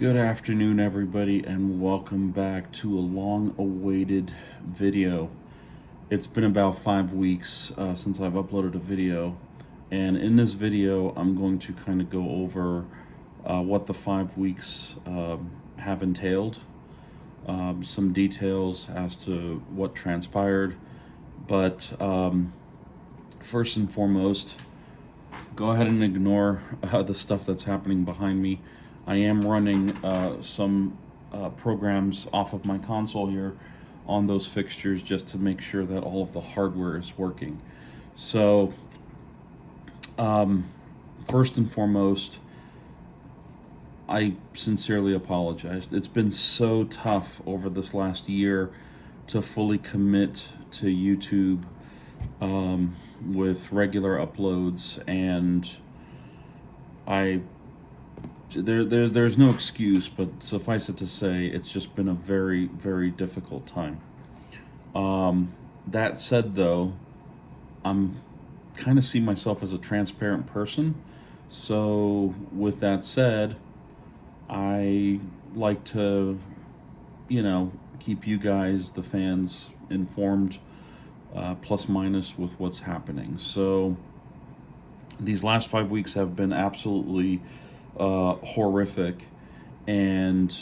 Good afternoon, everybody, and welcome back to a long-awaited video. It's been about 5 weeks since I've uploaded a video, and in this video, I'm going to kind of go over what the 5 weeks have entailed, some details as to what transpired, but first and foremost, go ahead and ignore the stuff that's happening behind me. I am running some programs off of my console here on those fixtures just to make sure that all of the hardware is working. So, first and foremost, I sincerely apologized. It's been so tough over this last year to fully commit to YouTube with regular uploads, and there's no excuse, but suffice it to say, it's just been a very, very difficult time. That said, though, I'm kind of see myself as a transparent person. So, with that said, I like to, keep you guys, the fans, informed, plus minus with what's happening. So, these last 5 weeks have been absolutely horrific, and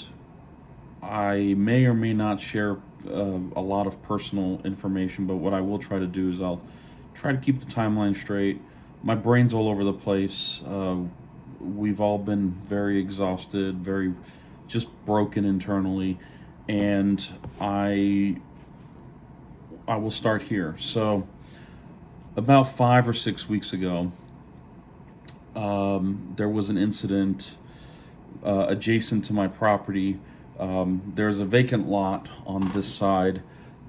I may or may not share a lot of personal information, but what I will try to do is I'll try to keep the timeline straight. My brain's all over the place. We've all been very exhausted, very just broken internally, and I will start here. So, about 5 or 6 weeks ago, there was an incident adjacent to my property. There's a vacant lot on this side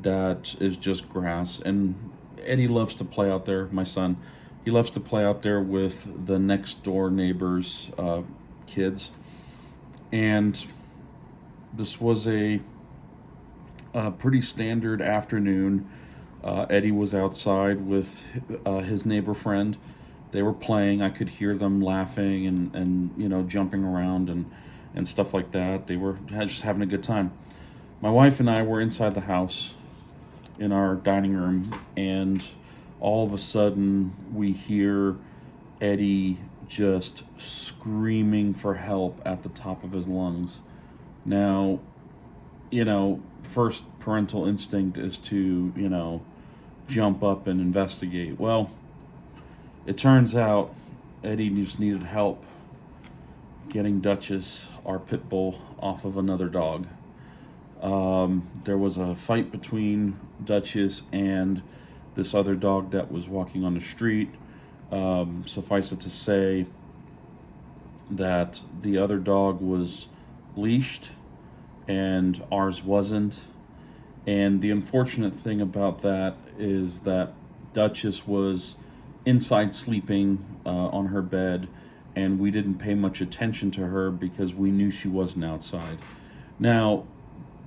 that is just grass, and Eddie loves to play out there, my son. He loves to play out there with the next door neighbor's kids. And this was a pretty standard afternoon. Eddie was outside with his neighbor friend. They were playing. I could hear them laughing and jumping around and stuff like that. They were just having a good time. My wife and I were inside the house in our dining room, and all of a sudden we hear Eddie just screaming for help at the top of his lungs. Now, first parental instinct is to, jump up and investigate. Well, it turns out Eddie just needed help getting Duchess, our pit bull, off of another dog. There was a fight between Duchess and this other dog that was walking on the street. Suffice it to say that the other dog was leashed and ours wasn't. And the unfortunate thing about that is that Duchess was inside sleeping on her bed, and we didn't pay much attention to her because we knew she wasn't outside. Now,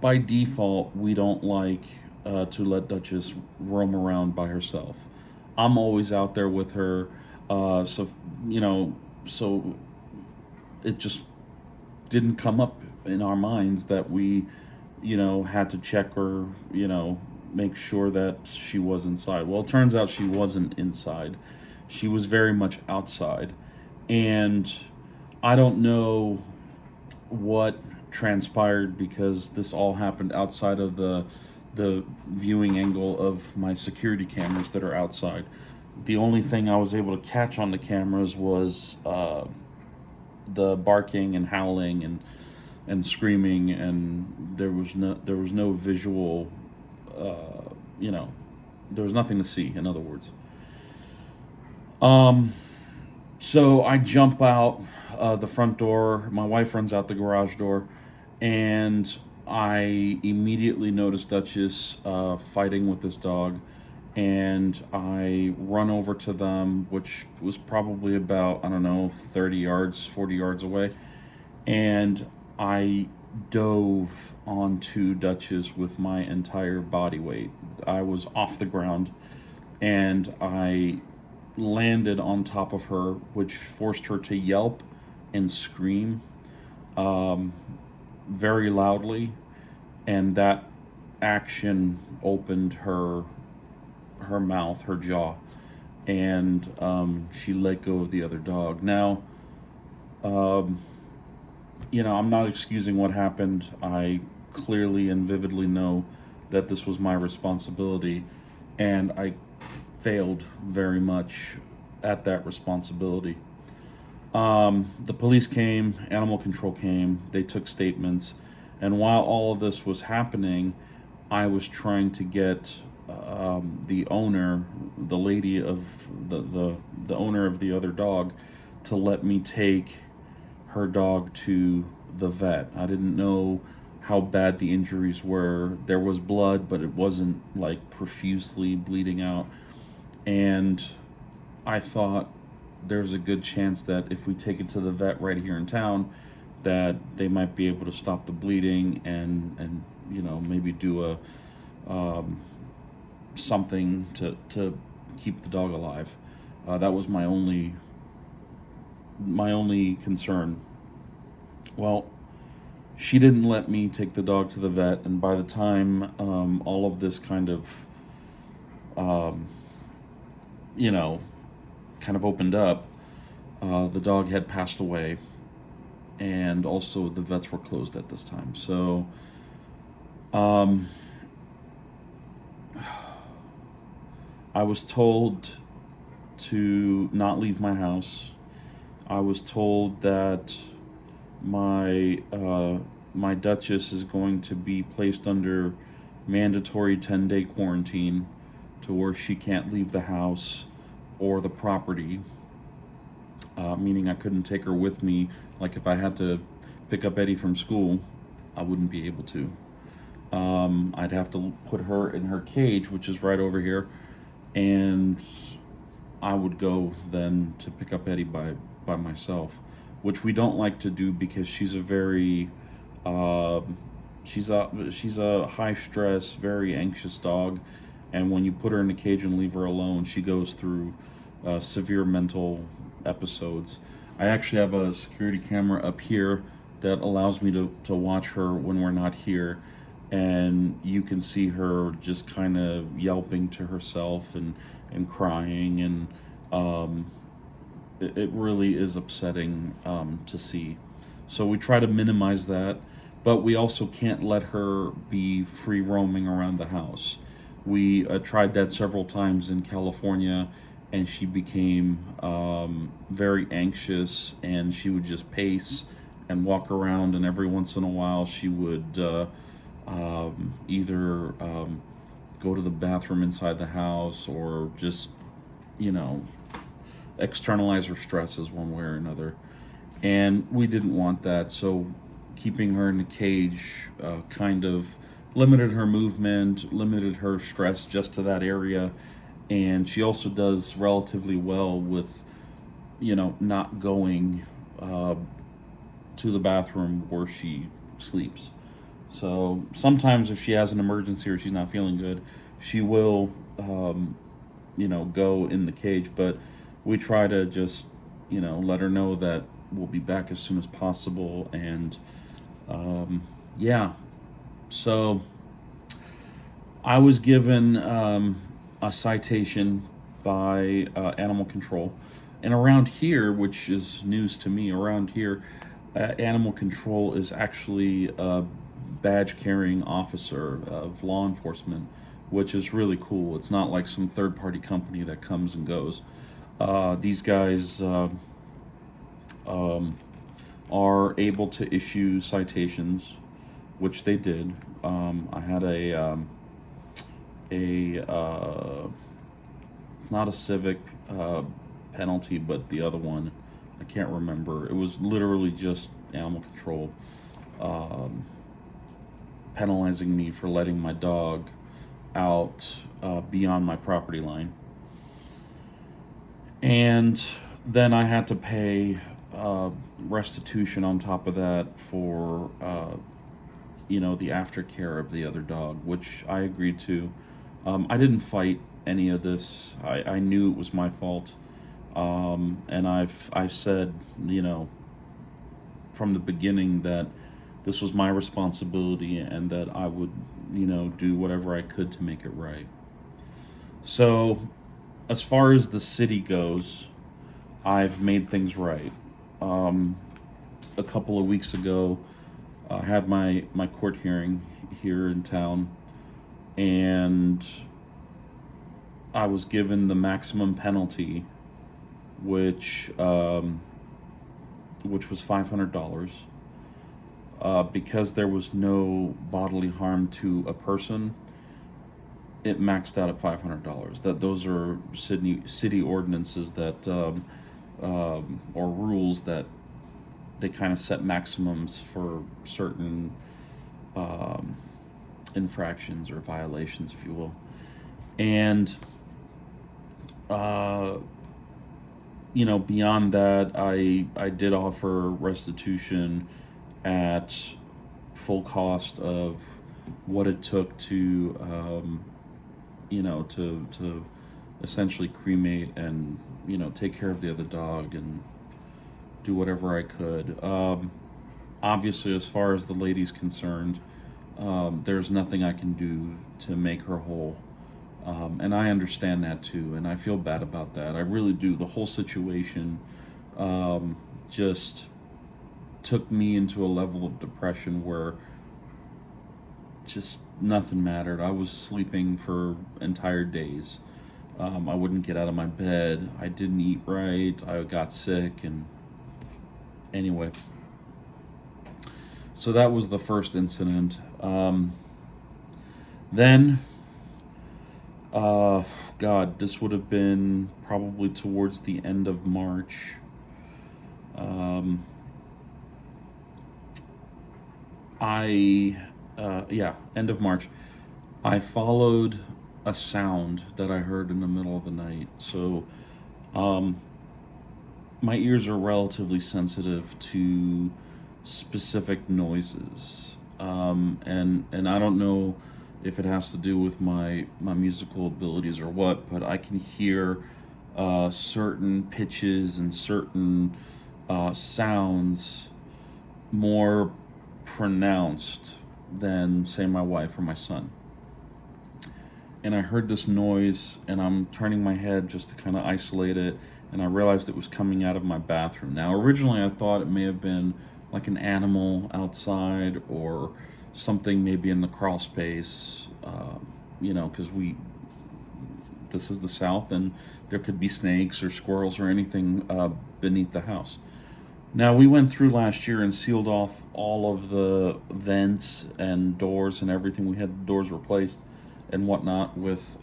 by default, we don't like to let Duchess roam around by herself. I'm always out there with her, so it just didn't come up in our minds that we, had to check her, make sure that she was inside. Well, it turns out she wasn't inside. She was very much outside. And I don't know what transpired because this all happened outside of the viewing angle of my security cameras that are outside. The only thing I was able to catch on the cameras was the barking and howling and screaming, and there was no visual, there was nothing to see, in other words. So I jump out the front door. My wife runs out the garage door, and I immediately notice Duchess fighting with this dog, and I run over to them, which was probably about, 30 yards, 40 yards away, and I dove onto Duchess with my entire body weight. I was off the ground, and I landed on top of her, which forced her to yelp and scream. um, very loudly, and that action opened her mouth, her jaw, and she let go of the other dog. Now, um, I'm not excusing what happened. I clearly and vividly know that this was my responsibility, and I failed very much at that responsibility. The police came, animal control came, they took statements, and while all of this was happening, I was trying to get the owner, the lady of the owner of the other dog, to let me take her dog to the vet. I didn't know how bad the injuries were. There was blood, but it wasn't like profusely bleeding out. And I thought there's a good chance that if we take it to the vet right here in town, that they might be able to stop the bleeding and maybe do a something to keep the dog alive. That was my only concern. Well, she didn't let me take the dog to the vet, and by the time all of this um, you know, kind of opened up, the dog had passed away, and also the vets were closed at this time. So, um, I was told to not leave my house. I was told that my Duchess is going to be placed under mandatory 10-day quarantine to where she can't leave the house or the property, meaning I couldn't take her with me. Like if I had to pick up Eddie from school, I wouldn't be able to. I'd have to put her in her cage, which is right over here, and I would go then to pick up Eddie by myself, which we don't like to do because she's a very she's a high stress, very anxious dog, and when you put her in a cage and leave her alone, she goes through severe mental episodes. I actually have a security camera up here that allows me to watch her when we're not here, and you can see her just kind of yelping to herself and crying, and it really is upsetting to see. So we try to minimize that, but we also can't let her be free roaming around the house. We tried that several times in California, and she became very anxious, and she would just pace and walk around, and every once in a while she would either go to the bathroom inside the house or just, you know, externalize her stresses one way or another. And we didn't want that, so keeping her in a cage kind of limited her movement, limited her stress just to that area. And she also does relatively well with, not going uh, to the bathroom where she sleeps. So sometimes if she has an emergency or she's not feeling good, she will, go in the cage. But we try to just, let her know that we'll be back as soon as possible. And yeah, so I was given a citation by animal control. And around here, which is news to me, around here, animal control is actually a badge carrying officer of law enforcement, which is really cool. It's not like some third party company that comes and goes. These guys um, are able to issue citations, which they did. I had a not a civic penalty, but the other one, I can't remember. It was literally just animal control um, penalizing me for letting my dog out beyond my property line. And then I had to pay restitution on top of that for, the aftercare of the other dog, which I agreed to. I didn't fight any of this. I knew it was my fault. And I said, from the beginning that this was my responsibility and that I would, do whatever I could to make it right. So, as far as the city goes, I've made things right. Um, a couple of weeks ago, I had my court hearing here in town, and I was given the maximum penalty, which which was $500, because there was no bodily harm to a person. It maxed out at $500. That those are city ordinances that or rules that they kind of set maximums for certain um, infractions or violations, if you will. And uh, beyond that, I did offer restitution at full cost of what it took to to essentially cremate and take care of the other dog and do whatever I could. Obviously, as far as the lady's concerned, there's nothing I can do to make her whole. And I understand that too, and I feel bad about that. I really do. The whole situation just took me into a level of depression where just nothing mattered. I was sleeping for entire days. I wouldn't get out of my bed. I didn't eat right. I got sick, and anyway, so that was the first incident. Then, God, this would have been probably towards the end of March. Um, yeah, end of March. I followed a sound that I heard in the middle of the night. So, um, my ears are relatively sensitive to specific noises, and I don't know if it has to do with my musical abilities or what, but I can hear certain pitches and certain sounds more pronounced than, say, my wife or my son. And I heard this noise, and I'm turning my head just to kind of isolate it, and I realized it was coming out of my bathroom. Now, originally, I thought it may have been like an animal outside or something maybe in the crawl space, because this is the South, and there could be snakes or squirrels or anything beneath the house. Now, we went through last year and sealed off all of the vents and doors and everything. We had the doors replaced and whatnot with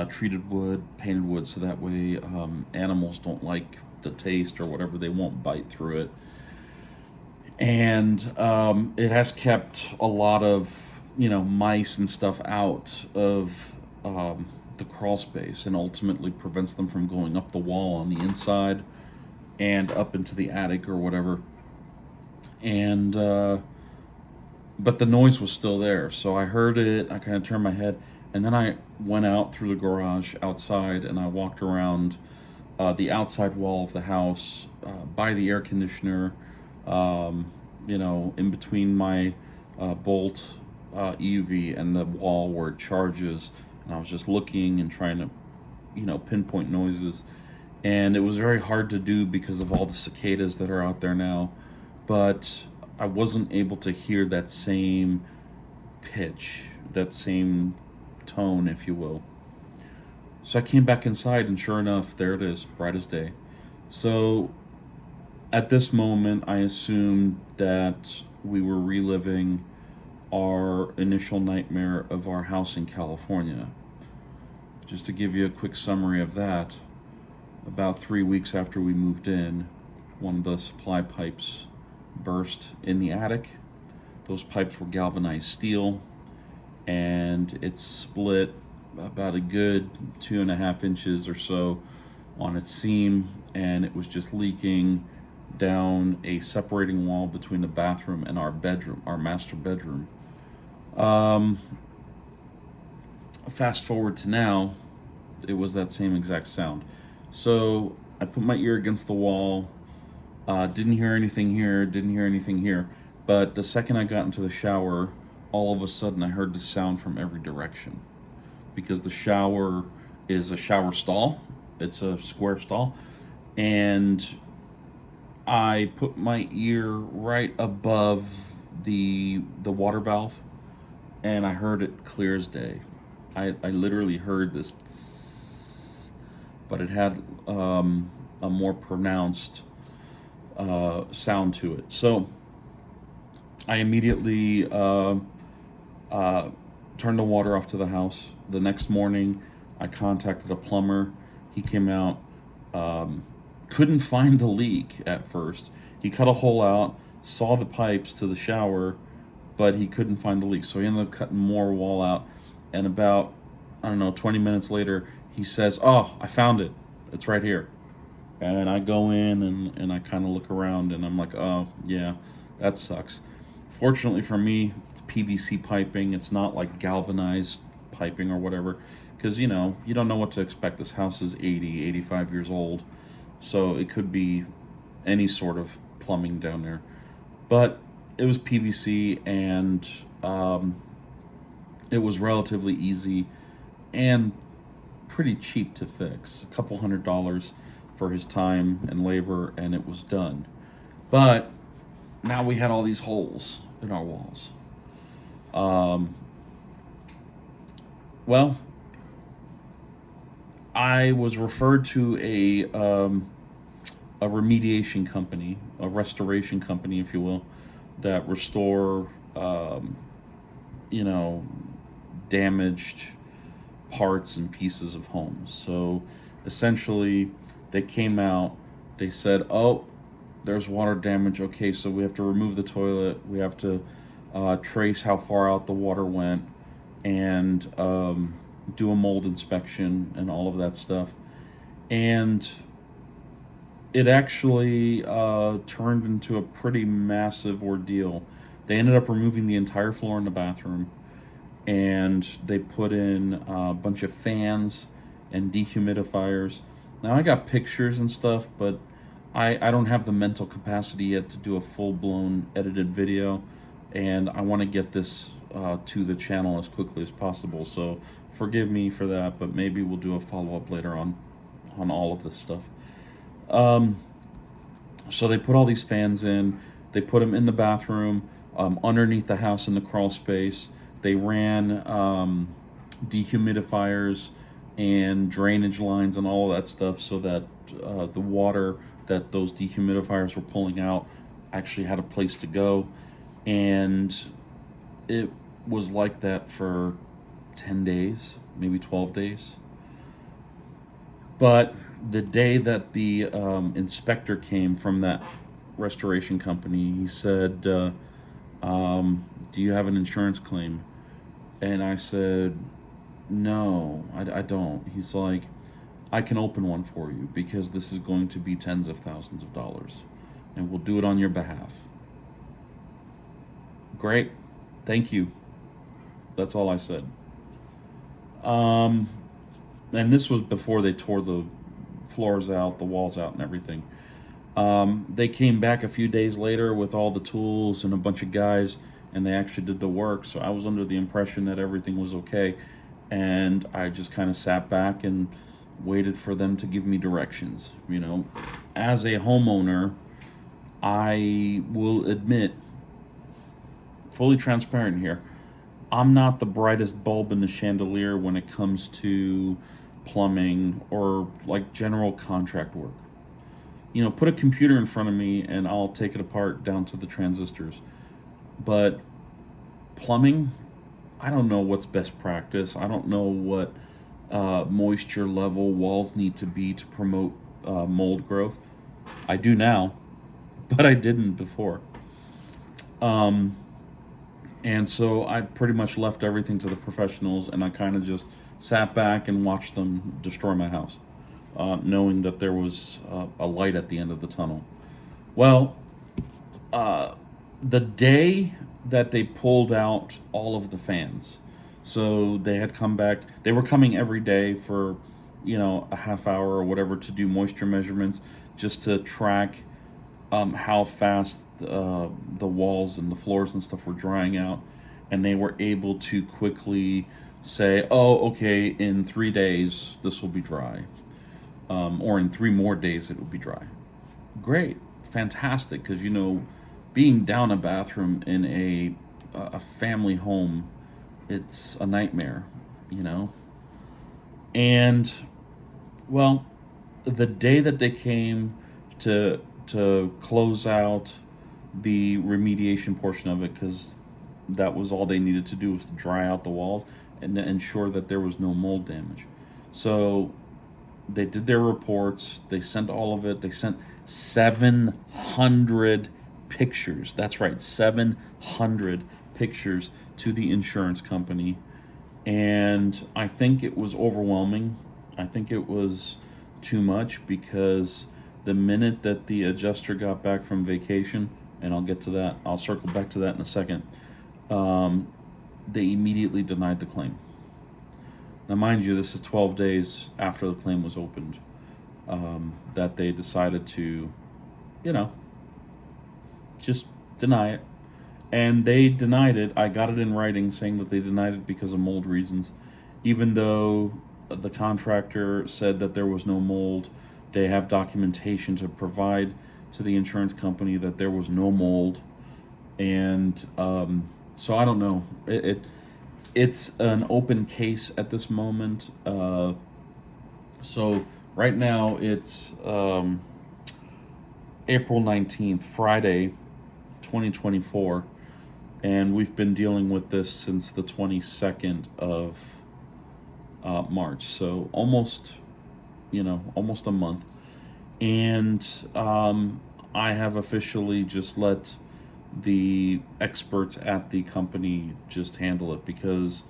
treated wood, painted wood, so that way animals don't like the taste or whatever. They won't bite through it. And it has kept a lot of, mice and stuff out of the crawl space and ultimately prevents them from going up the wall on the inside and up into the attic or whatever. And but the noise was still there, so I heard it. I kind of turned my head, and then I went out through the garage outside, and I walked around the outside wall of the house by the air conditioner. In between my Bolt EUV and the wall where it charges, and I was just looking and trying to, pinpoint noises. And it was very hard to do because of all the cicadas that are out there now, but I wasn't able to hear that same pitch, that same tone, if you will. So I came back inside, and sure enough, there it is, bright as day. So at this moment, I assumed that we were reliving our initial nightmare of our house in California. Just to give you a quick summary of that, about 3 weeks after we moved in, one of the supply pipes burst in the attic. Those pipes were galvanized steel, and it split about a good 2.5 inches or so on its seam, and it was just leaking down a separating wall between the bathroom and our bedroom, our master bedroom. Um, Fast forward to now, it was that same exact sound. So I put my ear against the wall, Didn't hear anything here, didn't hear anything here. But the second I got into the shower, all of a sudden I heard the sound from every direction because the shower is a shower stall. It's a square stall. And I put my ear right above the water valve and I heard it clear as day. I literally heard this, tss, but it had a more pronounced sound to it. So I immediately uh, turned the water off to the house. The next morning, I contacted a plumber. He came out, um, couldn't find the leak at first. He cut a hole out, saw the pipes to the shower, but he couldn't find the leak. So he ended up cutting more wall out. And about, I don't know, 20 minutes later, he says, "Oh, I found it. It's right here." And I go in and I kind of look around and I'm like, "Oh, yeah, that sucks." Fortunately for me, it's PVC piping. It's not like galvanized piping or whatever. Because, you don't know what to expect. This house is 80, 85 years old. So it could be any sort of plumbing down there. But it was PVC and it was relatively easy and pretty cheap to fix. A couple $100 for his time and labor, and it was done. But now we had all these holes in our walls. Um, well, I was referred to a remediation company, a restoration company, if you will, that restore you know damaged parts and pieces of homes. So essentially, they came out. They said, "Oh, there's water damage. Okay, so we have to remove the toilet. We have to trace how far out the water went, and do a mold inspection and all of that stuff." And it actually turned into a pretty massive ordeal. They ended up removing the entire floor in the bathroom, and they put in a bunch of fans and dehumidifiers. Now I got pictures and stuff, but I don't have the mental capacity yet to do a full blown edited video, and I want to get this to the channel as quickly as possible. So forgive me for that, but maybe we'll do a follow up later on all of this stuff. Um, so they put all these fans in. They put them in the bathroom, underneath the house in the crawl space. They ran dehumidifiers and drainage lines and all of that stuff so that the water that those dehumidifiers were pulling out actually had a place to go. And it was like that for 10 days, maybe 12 days. But the day that the inspector came from that restoration company, he said, "Do you have an insurance claim?" And I said, "No, I don't." He's like, "I can open one for you because this is going to be tens of thousands of dollars, and we'll do it on your behalf." Great. Thank you. That's all I said. Um, and this was before they tore the floors out, the walls out, and everything. They came back a few days later with all the tools and a bunch of guys, and they actually did the work. So I was under the impression that everything was okay, and I just kind of sat back and waited for them to give me directions. As a homeowner, I will admit, fully transparent here, I'm not the brightest bulb in the chandelier when it comes to plumbing or like general contract work. Put a computer in front of me and I'll take it apart down to the transistors. But plumbing, I don't know what's best practice. I don't know what moisture level walls need to be to promote mold growth. I do now, but I didn't before. Um, and so I pretty much left everything to the professionals, and I kind of just sat back and watched them destroy my house, knowing that there was a light at the end of the tunnel. Well, uh, the day that they pulled out all of the fans, so they had come back, they were coming every day for, a half hour or whatever to do moisture measurements just to track how fast the walls and the floors and stuff were drying out, and they were able to quickly say, "Oh, okay, in 3 days this will be dry, or in 3 more days it will be dry." Great, fantastic, because being down a bathroom in a family home, it's a nightmare, you know. And well, the day that they came to close out the remediation portion of it, because that was all they needed to do, was to dry out the walls and to ensure that there was no mold damage. So they did their reports. They sent all of it. They sent 700 pictures. That's right, 700 pictures to the insurance company. And I think it was overwhelming. I think it was too much, because the minute that the adjuster got back from vacation, and I'll get to that, I'll circle back to that in a second, um, they immediately denied the claim. Now, mind you, this is 12 days after the claim was opened, that they decided to, you know, just deny it. And they denied it. I got it in writing saying that they denied it because of mold reasons, even though the contractor said that there was no mold. They have documentation to provide to the insurance company that there was no mold. And so I don't know. It's an open case at this moment. So right now it's April 19th, Friday, 2024, and we've been dealing with this since the 22nd of March. So almost a month. And I have officially just let the experts at the company just handle it, because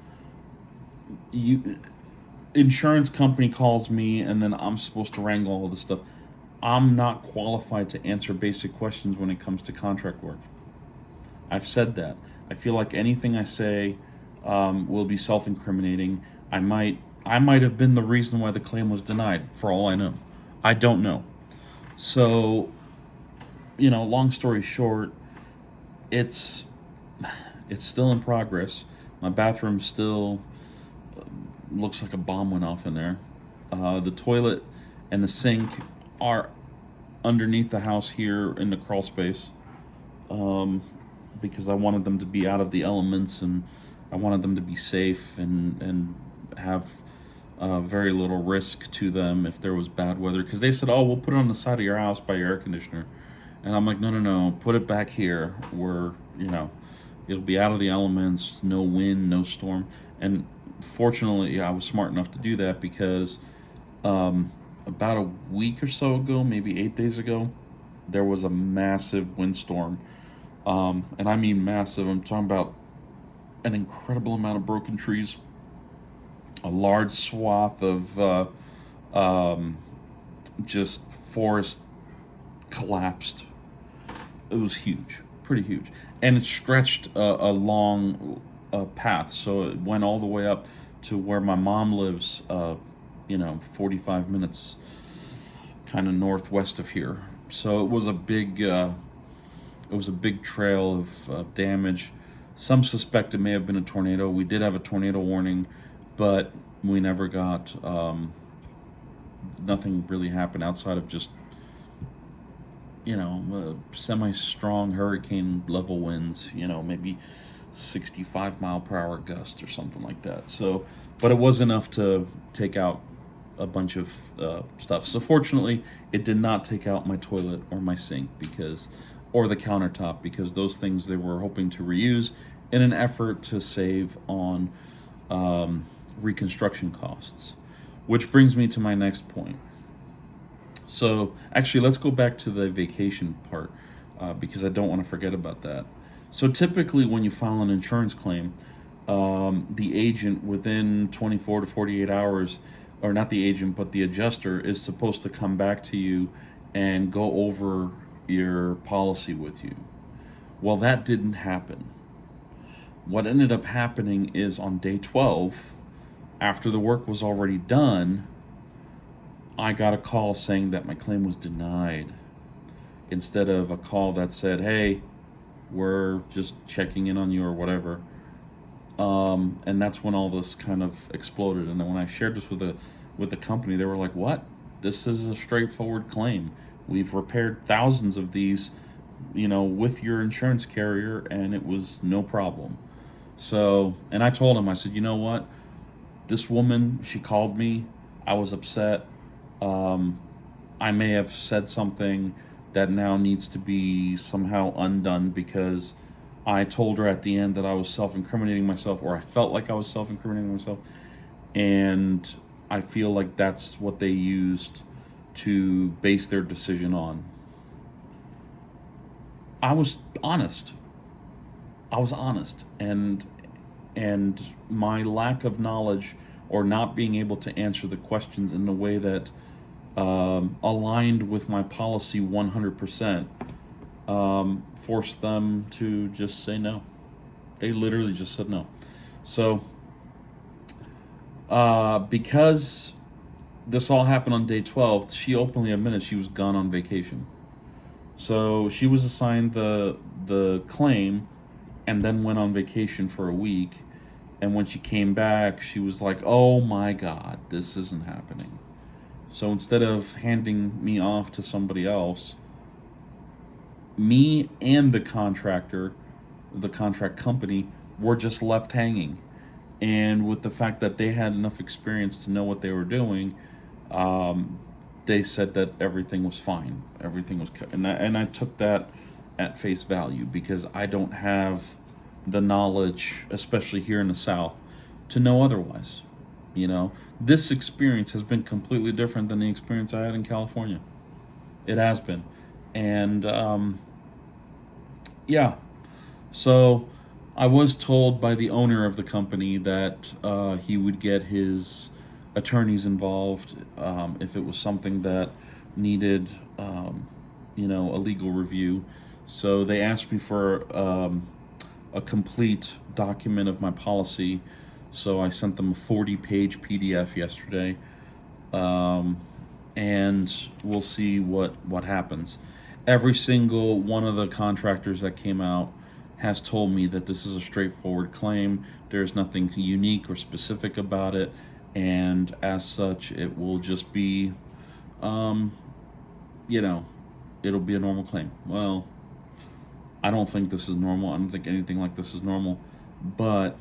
insurance company calls me and then I'm supposed to wrangle all this stuff. I'm not qualified to answer basic questions when it comes to contract work. I've said that. I feel like anything I say will be self-incriminating. I might have been the reason why the claim was denied, for all I know. I don't know. So, long story short, it's it's still in progress. My bathroom still looks like a bomb went off in there. The toilet and the sink are underneath the house here in the crawl space, because I wanted them to be out of the elements, and I wanted them to be safe and have very little risk to them if there was bad weather. Because they said, "Oh, we'll put it on the side of your house by your air conditioner," and I'm like, "No, no, no! Put it back here where it'll be out of the elements, no wind, no storm." And fortunately, I was smart enough to do that, because about a week or so ago, maybe 8 days ago, there was a massive windstorm. And I mean massive. I'm talking about an incredible amount of broken trees, a large swath of just forest collapsed. It was huge, pretty huge. And it stretched a long path. So it went all the way up to where my mom lives, 45 minutes kind of northwest of here. So it was a big trail of damage. Some suspect it may have been a tornado. We did have a tornado warning, but we never got, nothing really happened outside of just, semi-strong hurricane level winds, maybe 65 mile per hour gust or something like that. So, but it was enough to take out a bunch of stuff. So fortunately, it did not take out my toilet or my sink, or the countertop, because those things they were hoping to reuse in an effort to save on reconstruction costs. Which brings me to my next point. So actually, let's go back to the vacation part, because I don't want to forget about that. So typically, when you file an insurance claim, the agent, within 24 to 48 hours, or not the agent, but the adjuster, is supposed to come back to you and go over your policy with you. Well, that didn't happen. What ended up happening is, on day 12, after the work was already done, I got a call saying that my claim was denied. instead of a call that said, "Hey, we're just checking in on you," or whatever. And that's when all this kind of exploded. And then when I shared this with the company, they were like, "What? This is a straightforward claim. We've repaired thousands of these, with your insurance carrier, and it was no problem." So, and I told him, I said, "You know what? This woman, she called me. I was upset. Um, I may have said something that now needs to be somehow undone because I told her at the end that I was self incriminating myself, or I felt like I was self incriminating myself. And I feel like that's what they used to base their decision on." I was honest. I was honest. And my lack of knowledge, or not being able to answer the questions in the way that aligned with my policy 100%, forced them to just say no. They literally just said no. So, because this all happened on day 12, she openly admitted she was gone on vacation. So she was assigned the claim, and then went on vacation for a week. And when she came back, she was like, "Oh my God, this isn't happening." So instead of handing me off to somebody else, me and the contract company, were just left hanging. And with the fact that they had enough experience to know what they were doing, they said that everything was fine. Everything was, and I took that at face value because I don't have the knowledge, especially here in the South, to know otherwise. This experience has been completely different than the experience I had in California. It has been. And yeah, so I was told by the owner of the company that he would get his attorneys involved if it was something that needed, a legal review. So they asked me for a complete document of my policy. So I sent them a 40-page PDF yesterday, and we'll see what happens. Every single one of the contractors that came out has told me that this is a straightforward claim. There's nothing unique or specific about it, and as such, it will just be, um, you know, it'll be a normal claim. Well, I don't think this is normal. I don't think anything like this is normal, but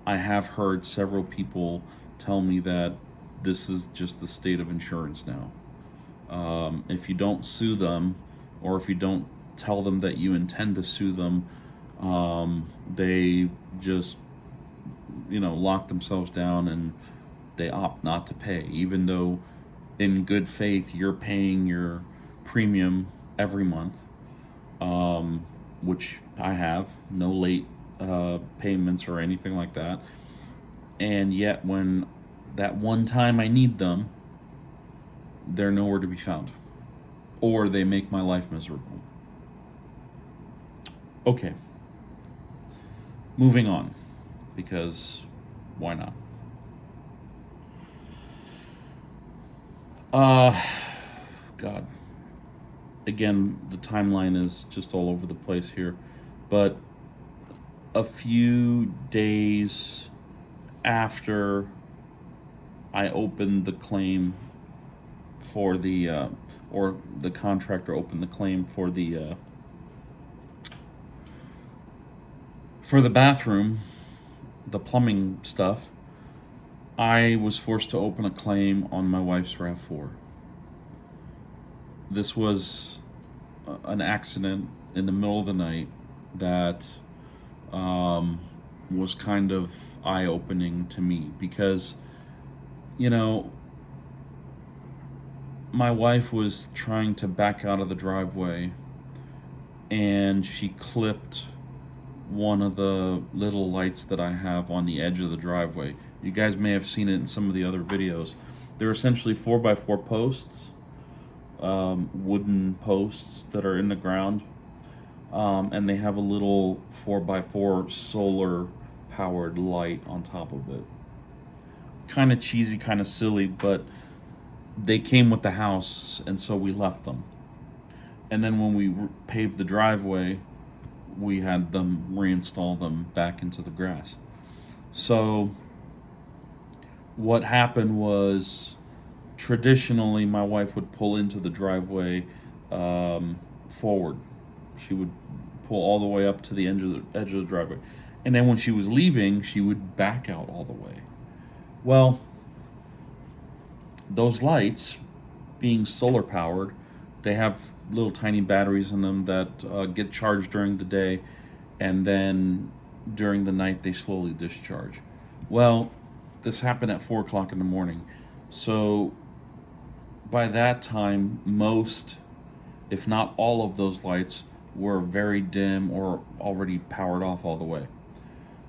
I have heard several people tell me that this is just the state of insurance now. If you don't sue them, or if you don't tell them that you intend to sue them, they just, lock themselves down, and they opt not to pay, even though in good faith you're paying your premium every month, which I have, no late payments or anything like that. And yet, when that one time I need them, they're nowhere to be found, or they make my life miserable. Okay, moving on, because why not? Uh, God. Again, the timeline is just all over the place here, but a few days after I opened the claim for or the contractor opened the claim for the bathroom, the plumbing stuff, I was forced to open a claim on my wife's RAV4. This was an accident in the middle of the night that was kind of eye opening to me because, you know, my wife was trying to back out of the driveway, and she clipped one of the little lights that I have on the edge of the driveway. You guys may have seen it in some of the other videos. They're essentially 4x4 posts, wooden posts that are in the ground, and they have a little 4x4 solar powered light on top of it. Kind of cheesy, kind of silly, but they came with the house, and so we left them. And then when we paved the driveway, we had them reinstall them back into the grass. So what happened was, traditionally my wife would pull into the driveway forward. She would pull all the way up to the edge of the driveway, and then when she was leaving, she would back out all the way. Well, those lights, being solar powered, they have little tiny batteries in them that get charged during the day, and then during the night they slowly discharge. Well, this happened at 4 o'clock in the morning. So by that time, most, if not all of those lights were very dim or already powered off all the way.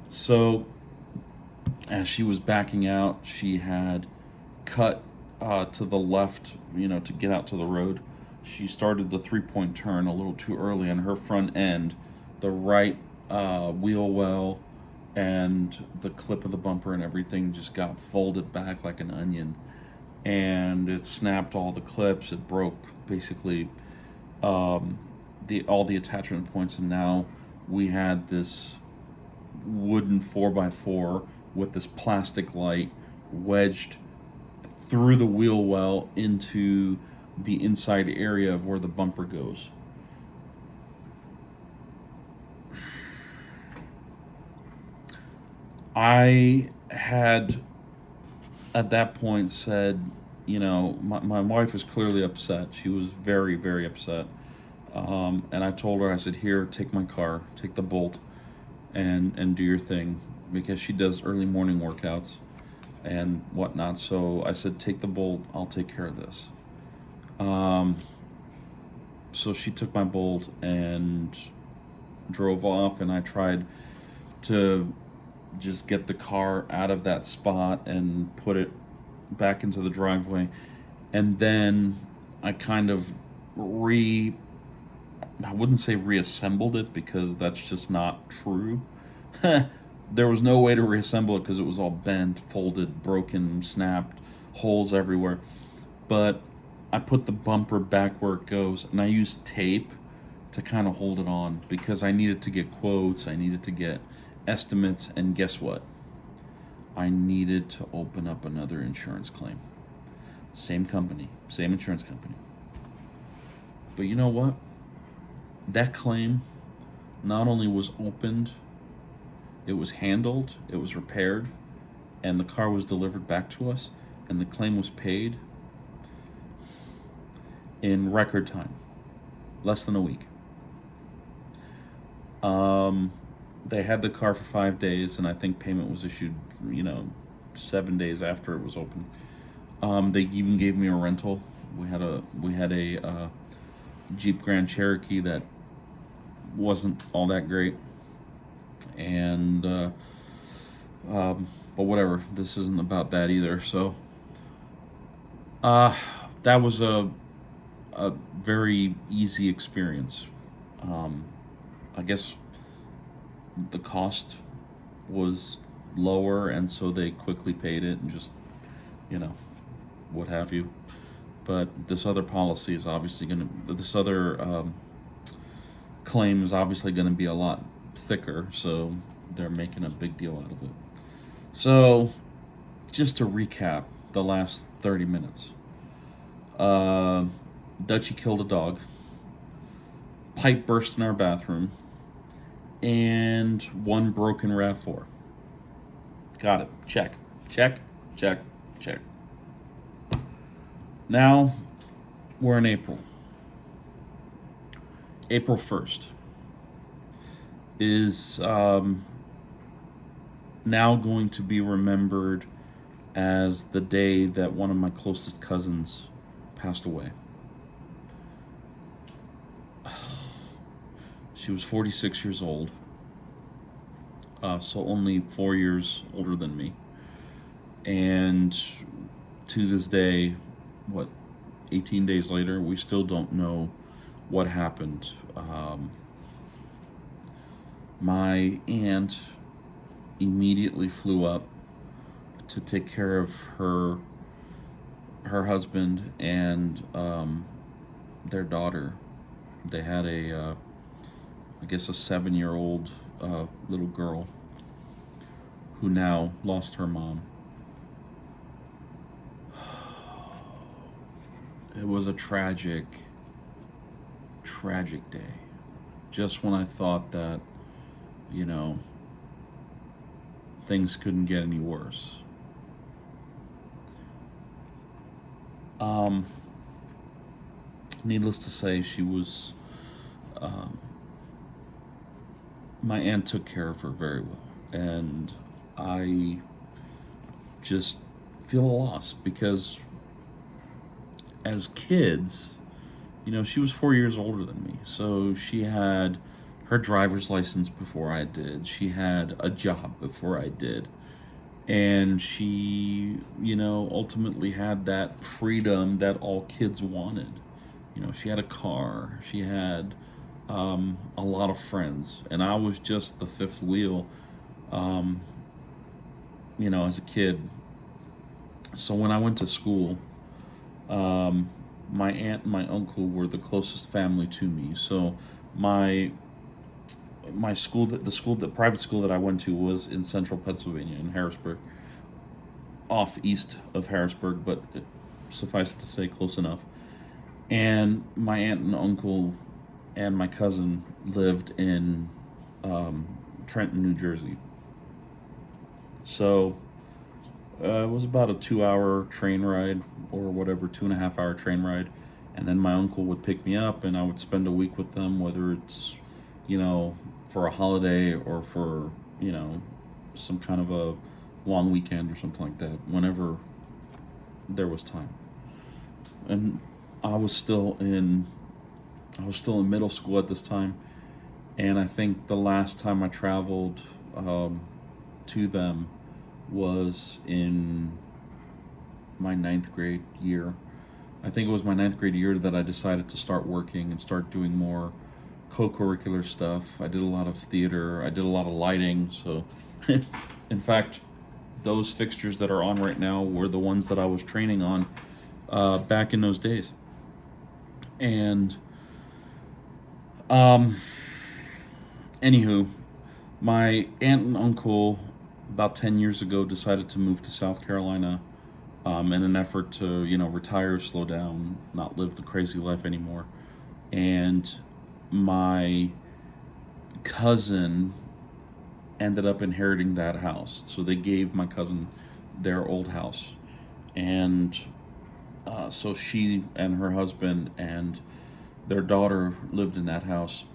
So as she was backing out, she had cut to the left, to get out to the road. She started the 3-point turn a little too early, and her front end, the right wheel well, and the clip of the bumper and everything just got folded back like an onion, and it snapped all the clips. It broke basically all the attachment points, and now we had this wooden 4x4 with this plastic light wedged through the wheel well into the inside area of where the bumper goes. I had at that point said, my wife was clearly upset. She was very, very upset. And I told her, I said, here, take my car, take the Bolt, and do your thing, because she does early morning workouts and whatnot. So I said, take the Bolt, I'll take care of this. So she took my Bolt and drove off, and I tried to just get the car out of that spot and put it back into the driveway. And then I kind of I wouldn't say reassembled it, because that's just not true. There was no way to reassemble it because it was all bent, folded, broken, snapped, holes everywhere. But I put the bumper back where it goes, and I used tape to kind of hold it on, because I needed to get quotes, I needed to get estimates, and guess what? I needed to open up another insurance claim. Same company, same insurance company. But you know what? That claim not only was opened, it was handled, it was repaired, and the car was delivered back to us, and the claim was paid in record time, less than a week. They had the car for 5 days, and I think payment was issued, 7 days after it was open. They even gave me a rental. We had a Jeep Grand Cherokee that wasn't all that great, and but whatever. This isn't about that either. So that was a very easy experience. I guess the cost was lower, and so they quickly paid it and just, what have you. But this other policy is obviously this other claim is obviously going to be a lot thicker, so they're making a big deal out of it. So, just to recap the last 30 minutes. Dutchie killed a dog. Pipe burst in our bathroom. And one broken RAV4. Got it. Check. Check. Check. Check. Now, we're in April. April 1st is now going to be remembered as the day that one of my closest cousins passed away. She was 46 years old, so only 4 years older than me. And to this day, 18 days later, we still don't know what happened. My aunt immediately flew up to take care of her husband and their daughter, They had I guess, a 7-year-old little girl who now lost her mom. It was a tragic, tragic day. Just when I thought that, you know, things couldn't get any worse. Um, Needless to say, she was, um, my aunt took care of her very well. And I just feel a loss because as kids, she was 4 years older than me. So she had her driver's license before I did. She had a job before I did. And she, ultimately had that freedom that all kids wanted. She had a car. She had a lot of friends. And I was just the fifth wheel, um, as a kid. So when I went to school, um, my aunt and my uncle were the closest family to me. So my my school, the private school that I went to was in central Pennsylvania, in Harrisburg, off east of Harrisburg, but suffice it to say, close enough. And my aunt and uncle and my cousin lived in Trenton, New Jersey. So it was about a 2 hour train ride or whatever, 2.5 hour train ride. And then my uncle would pick me up and I would spend a week with them, whether it's, for a holiday or for, some kind of a long weekend or something like that, whenever there was time. And I was still in I was still in middle school at this time, and I think the last time I traveled to them was in my ninth grade year. I think it was my ninth grade year that I decided to start working and start doing more co-curricular stuff. I did a lot of theater. I did a lot of lighting. So, in fact, those fixtures that are on right now were the ones that I was training on back in those days. And um, anywho, my aunt and uncle about 10 years ago decided to move to South Carolina in an effort to, retire, slow down, not live the crazy life anymore. And my cousin ended up inheriting that house. So they gave my cousin their old house. And so she and her husband and their daughter lived in that house.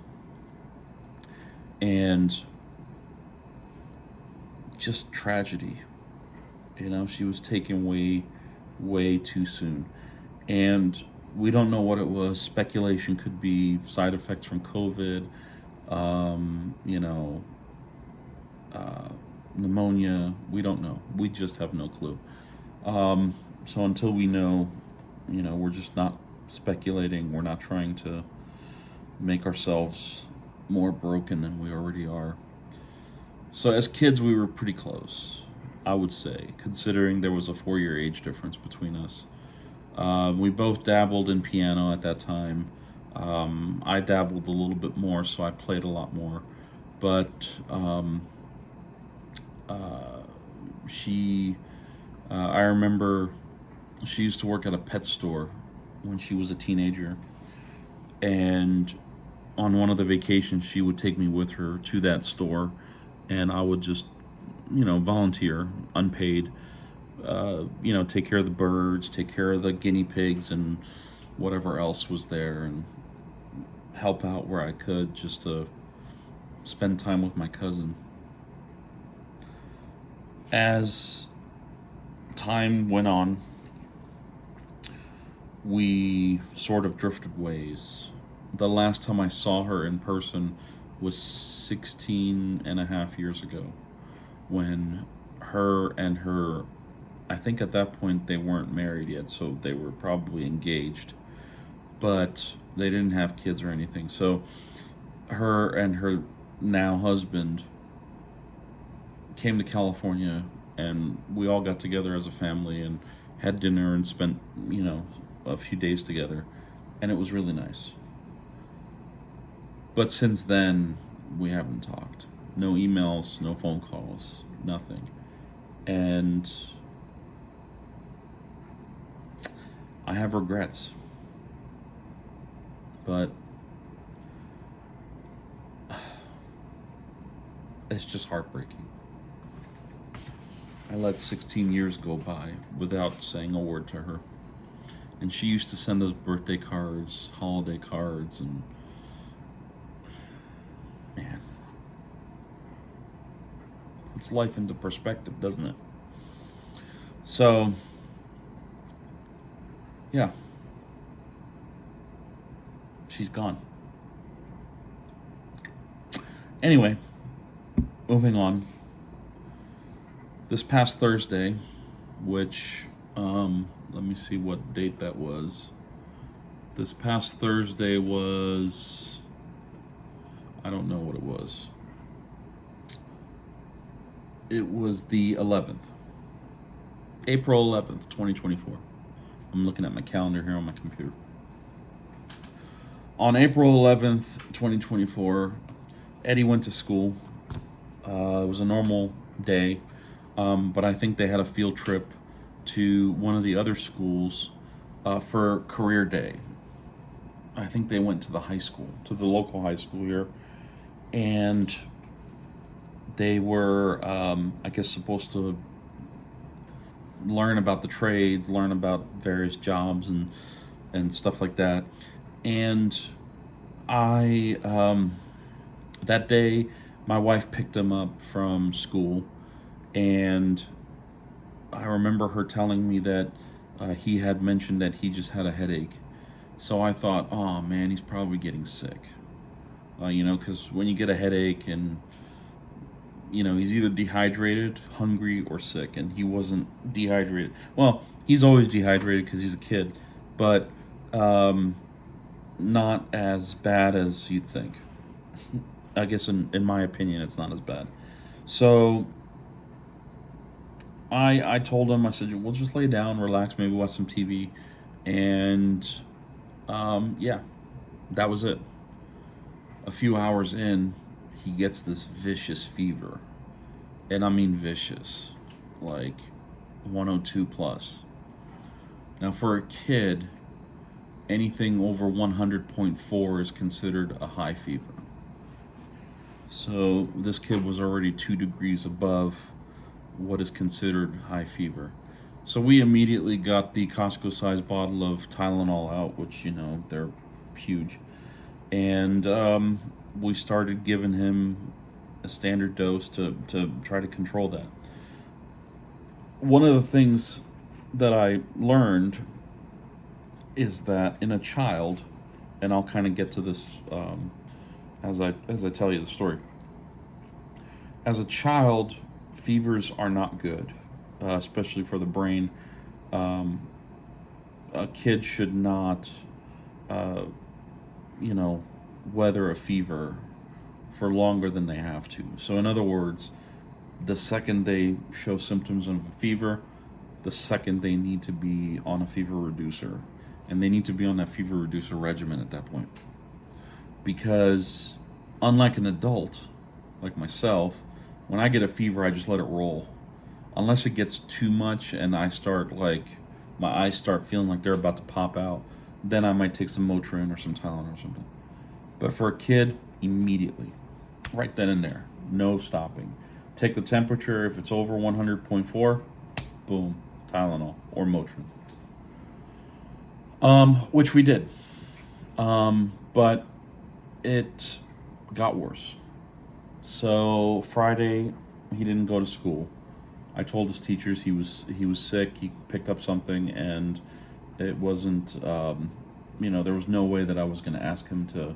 And just tragedy. She was taken way, way too soon. And we don't know what it was. Speculation could be side effects from COVID, um, you know, uh, pneumonia. We don't know. We just have no clue. So until we know, we're just not speculating. We're not trying to make ourselves more broken than we already are. So as kids, we were pretty close, I would say, considering there was a 4 year age difference between us. We both dabbled in piano at that time. I dabbled a little bit more, so I played a lot more. But uh, she, I remember she used to work at a pet store when she was a teenager. And on one of the vacations, she would take me with her to that store, and I would just, volunteer, unpaid, take care of the birds, take care of the guinea pigs, and whatever else was there, and help out where I could just to spend time with my cousin. As time went on, we sort of drifted ways. The last time I saw her in person was 16 and a half years ago when her and her, I think at that point they weren't married yet, so they were probably engaged, but they didn't have kids or anything. So her and her now husband came to California, and we all got together as a family and had dinner and spent, a few days together, and it was really nice. But since then, we haven't talked. No emails, no phone calls, nothing. And I have regrets. But it's just heartbreaking. I let 16 years go by without saying a word to her. And she used to send us birthday cards, holiday cards, and man, puts life into perspective, doesn't it? So, yeah, she's gone. Anyway, moving on. This past Thursday, which, let me see what date that was. This past Thursday was, I don't know what it was. It was the 11th, April 11th, 2024. I'm looking at my calendar here on my computer. On April 11th, 2024, Eddie went to school. It was a normal day, but I think they had a field trip to one of the other schools for career day. I think they went to the high school, to the local high school here, and they were, I guess, supposed to learn about the trades, learn about various jobs and stuff like that. And I, that day, my wife picked him up from school, and I remember her telling me that he had mentioned that he just had a headache. So I thought, oh man, he's probably getting sick. Because when you get a headache and, he's either dehydrated, hungry, or sick, and he wasn't dehydrated. Well, he's always dehydrated because he's a kid, but not as bad as you'd think. I guess in my opinion, it's not as bad. So I told him, I said, we'll just lay down, relax, maybe watch some TV. And yeah, that was it. A few hours in, he gets this vicious fever. And I mean vicious, like 102 plus. Now, for a kid, anything over 100.4 is considered a high fever. So this kid was already 2 degrees above what is considered high fever. So we immediately got the Costco-sized bottle of Tylenol out, which, they're huge. And we started giving him a standard dose to try to control that. One of the things that I learned is that in a child, and I'll kind of get to this as I tell you the story. As a child, fevers are not good, especially for the brain. A kid should not, weather a fever for longer than they have to. So, in other words, the second they show symptoms of a fever, the second they need to be on a fever reducer. And they need to be on that fever reducer regimen at that point. Because, unlike an adult, like myself, when I get a fever, I just let it roll. Unless it gets too much and I start, my eyes start feeling like they're about to pop out, then I might take some Motrin or some Tylenol or something. But for a kid, immediately, right then and there, no stopping. Take the temperature. If it's over 100.4, boom, Tylenol or Motrin. Which we did. But it got worse. So Friday, he didn't go to school. I told his teachers he was sick. He picked up something, and it wasn't. There was no way that I was going to ask him to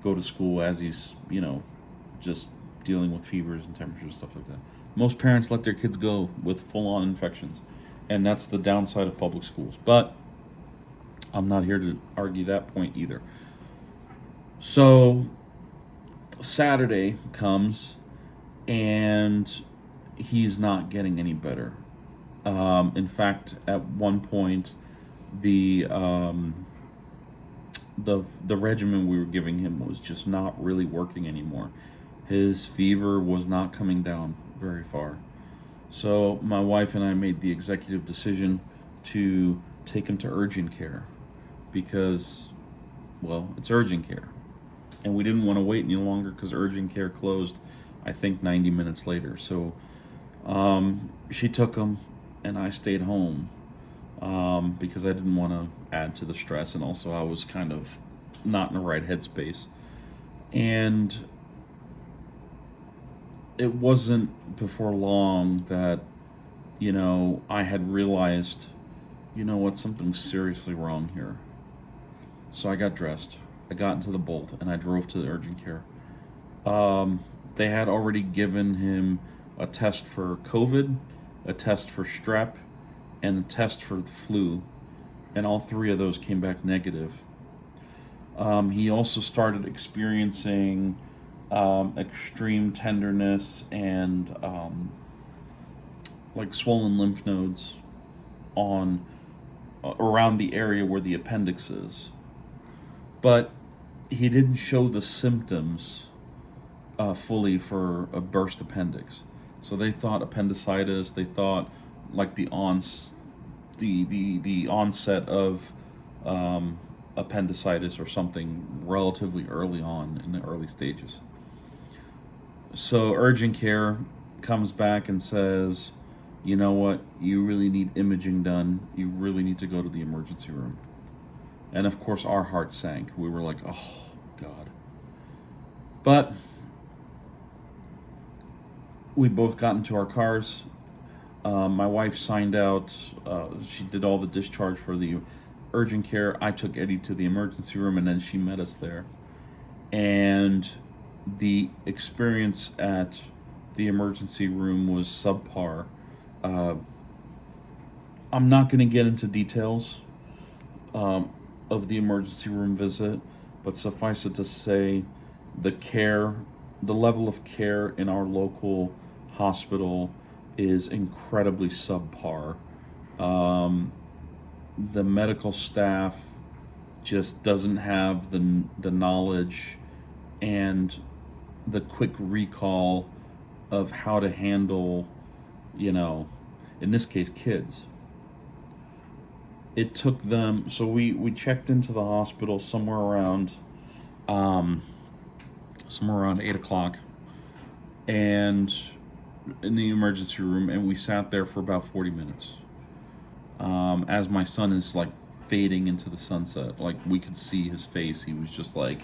go to school as he's just dealing with fevers and temperatures and stuff like that. Most parents let their kids go with full-on infections, and that's the downside of public schools. But I'm not here to argue that point either. So Saturday comes, and he's not getting any better. In fact, at one point, the the regimen we were giving him was just not really working anymore. His fever was not coming down very far. So my wife and I made the executive decision to take him to urgent care because, well, it's urgent care. And we didn't want to wait any longer because urgent care closed, I think, 90 minutes later. So she took him, and I stayed home because I didn't want to add to the stress, and also I was kind of not in the right headspace. And it wasn't before long that, I had realized, what, something's seriously wrong here. So I got dressed, I got into the Bolt, and I drove to the urgent care. They had already given him a test for COVID, a test for strep, and a test for the flu, and all three of those came back negative. He also started experiencing extreme tenderness and like swollen lymph nodes on around the area where the appendix is, but he didn't show the symptoms fully for a burst appendix. So they thought appendicitis. They thought like the onset of appendicitis or something relatively early on in the early stages. So urgent care comes back and says, you know what, you really need imaging done. You really need to go to the emergency room. And of course, our hearts sank. We were like, oh, God. But we both got into our cars. My wife signed out. She did all the discharge for the urgent care. I took Eddie to the emergency room, and then she met us there. And the experience at the emergency room was subpar. I'm not going to get into details of the emergency room visit, but suffice it to say, the level of care in our local hospital is incredibly subpar. The medical staff just doesn't have the knowledge and the quick recall of how to handle, in this case, kids. It took them, so we checked into the hospital somewhere around 8 o'clock, and in the emergency room, and we sat there for about 40 minutes. As my son is like fading into the sunset, like we could see his face. He was just like,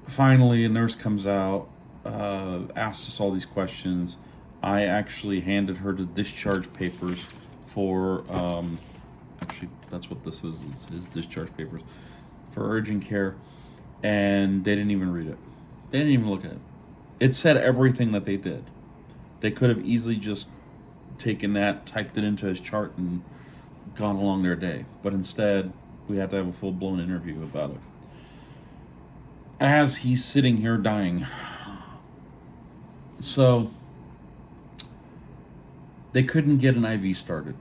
finally, a nurse comes out, asks us all these questions. I actually handed her the discharge papers for, actually, that's what this is his discharge papers for urgent care, and they didn't even read it. They didn't even look at it. It said everything that they did. They could have easily just taken that, typed it into his chart, and gone along their day. But instead, we had to have a full-blown interview about it. As he's sitting here dying. So, they couldn't get an IV started.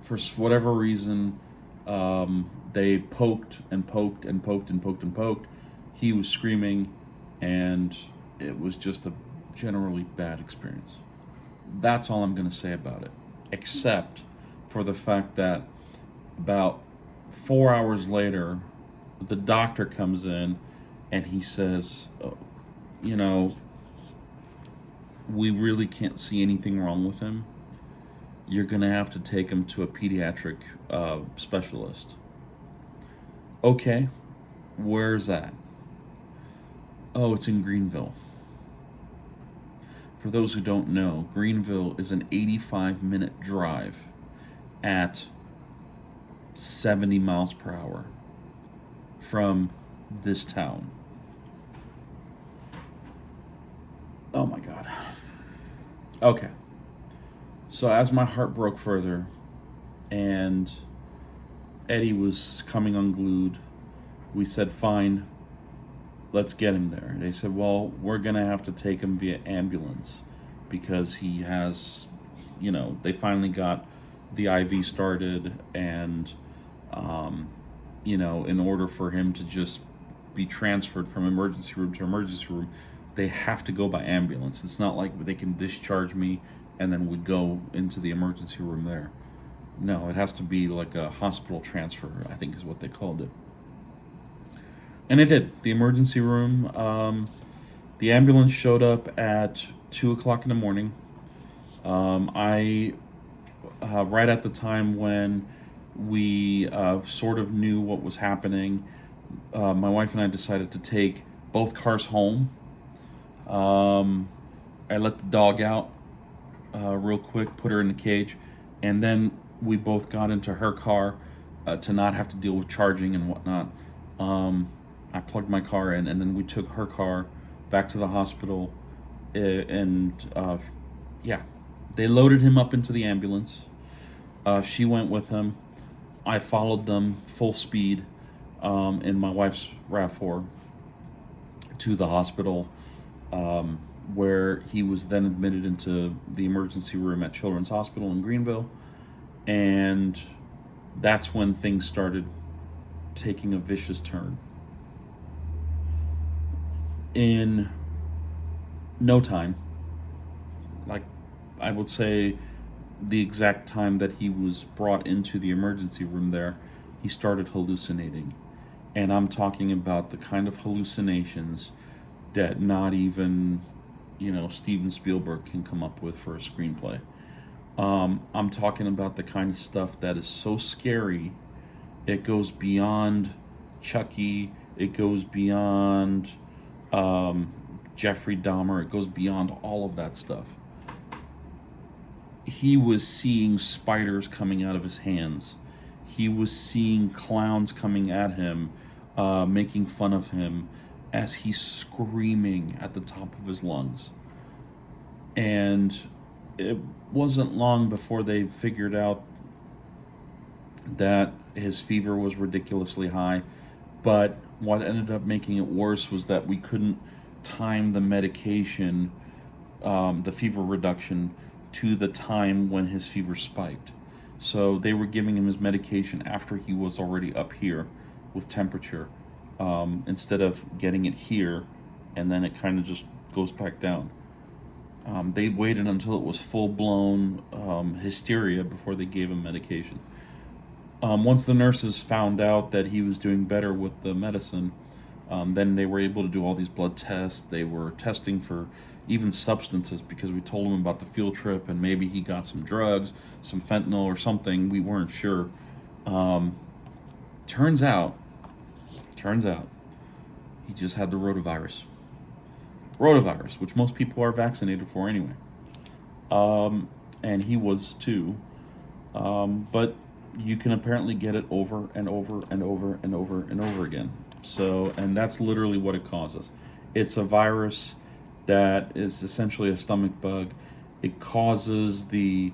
For whatever reason, they poked and poked and poked and poked and poked. He was screaming, and it was just a generally bad experience. That's all I'm going to say about it, except for the fact that about 4 hours later, the doctor comes in and he says, we really can't see anything wrong with him. You're going to have to take him to a pediatric specialist. Okay, where's that? Oh, it's in Greenville. For those who don't know, Greenville is an 85-minute drive at 70 miles per hour from this town. Oh my God. Okay. So as my heart broke further and Eddie was coming unglued, we said, fine, let's get him there. They said, well, we're going to have to take him via ambulance because he has, they finally got the IV started, and in order for him to just be transferred from emergency room to emergency room, they have to go by ambulance. It's not like they can discharge me and then we go into the emergency room there. No, it has to be like a hospital transfer, I think is what they called it. And it did. The emergency room, the ambulance showed up at 2 o'clock in the morning. I right at the time when we sort of knew what was happening, my wife and I decided to take both cars home. I let the dog out real quick, put her in the cage, and then we both got into her car to not have to deal with charging and whatnot. I plugged my car in, and then we took her car back to the hospital, and yeah, they loaded him up into the ambulance. She went with him. I followed them full speed in my wife's RAV4 to the hospital, where he was then admitted into the emergency room at Children's Hospital in Greenville. And that's when things started taking a vicious turn. In no time, like I would say the exact time that he was brought into the emergency room there, he started hallucinating. And I'm talking about the kind of hallucinations that not even, Steven Spielberg can come up with for a screenplay. I'm talking about the kind of stuff that is so scary, it goes beyond Chucky, it goes beyond Jeffrey Dahmer, it goes beyond all of that stuff. He was seeing spiders coming out of his hands. He was seeing clowns coming at him, making fun of him as he's screaming at the top of his lungs. And it wasn't long before they figured out that his fever was ridiculously high. But what ended up making it worse was that we couldn't time the medication, the fever reduction, to the time when his fever spiked. So they were giving him his medication after he was already up here with temperature, instead of getting it here and then it kind of just goes back down. They waited until it was full blown hysteria before they gave him medication. Once the nurses found out that he was doing better with the medicine, then they were able to do all these blood tests. They were testing for even substances because we told him about the field trip and maybe he got some drugs, some fentanyl or something. We weren't sure. Turns out, he just had the rotavirus. Rotavirus, which most people are vaccinated for anyway. And he was too. But you can apparently get it over and over and over and over and over again. So, and that's literally what it causes. It's a virus that is essentially a stomach bug. It causes the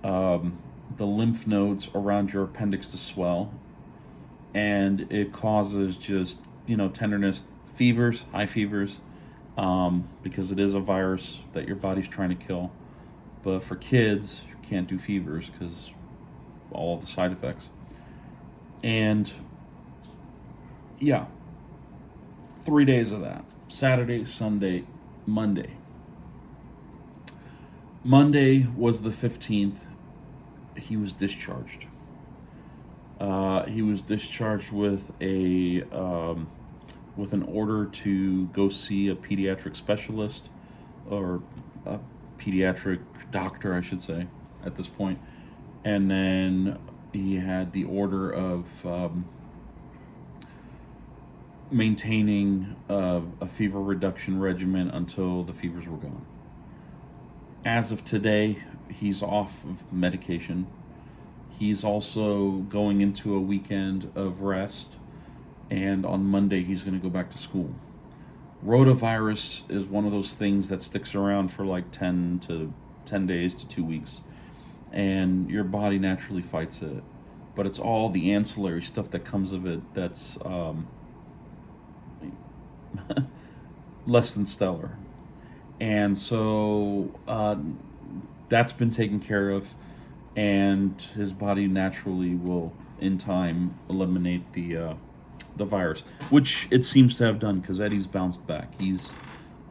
lymph nodes around your appendix to swell, and it causes just tenderness, fevers, high fevers, because it is a virus that your body's trying to kill. But for kids, you can't do fevers because all of the side effects. And yeah, 3 days of that: Saturday, Sunday, Monday. Monday was the 15th. He was discharged. He was discharged with with an order to go see a pediatric specialist, or a pediatric doctor, I should say, at this point. And then he had the order of maintaining a fever reduction regimen until the fevers were gone. As of today, he's off of medication. He's also going into a weekend of rest, and on Monday he's going to go back to school. Rotavirus is one of those things that sticks around for like 10 days to 2 weeks, and your body naturally fights it. But it's all the ancillary stuff that comes of it that's less than stellar. And so that's been taken care of. and his body naturally will, in time, eliminate the virus, which it seems to have done because Eddie's bounced back. He's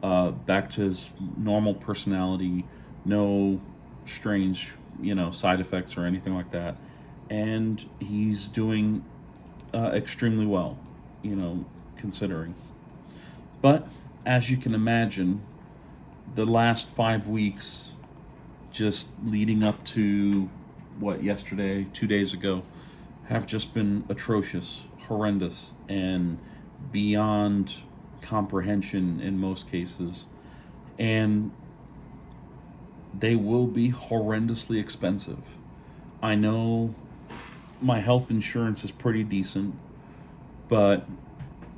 back to his normal personality, no strange, side effects or anything like that, and he's doing extremely well, considering. But as you can imagine, the last 5 weeks, just leading up to what, yesterday, 2 days ago, have just been atrocious, horrendous, and beyond comprehension in most cases. And they will be horrendously expensive. I know my health insurance is pretty decent, but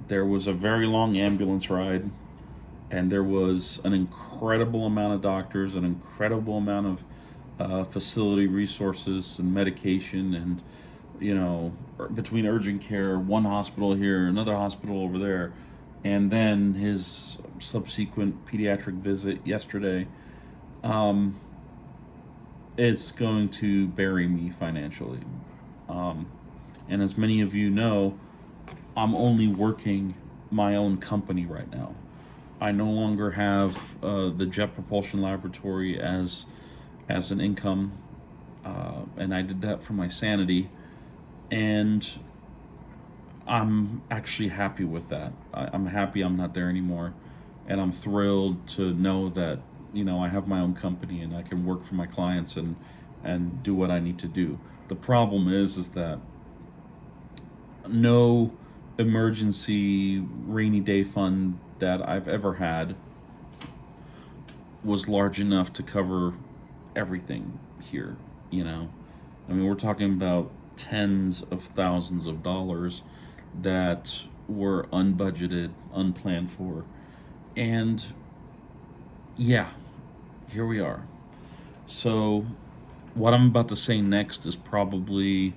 there was a very long ambulance ride, and there was an incredible amount of doctors, an incredible amount of facility resources and medication, and between urgent care, one hospital here, another hospital over there, and then his subsequent pediatric visit yesterday. um, it's going to bury me financially. Um, and as many of you know, I'm only working my own company right now. I no longer have the Jet Propulsion Laboratory as an income, and I did that for my sanity, and I'm actually happy with that. I'm happy I'm not there anymore, and I'm thrilled to know that I have my own company and I can work for my clients and do what I need to do. The problem is that no emergency rainy day fund that I've ever had was large enough to cover everything here. I mean, we're talking about tens of thousands of dollars that were unbudgeted, unplanned for. And yeah, here we are. So, what I'm about to say next is probably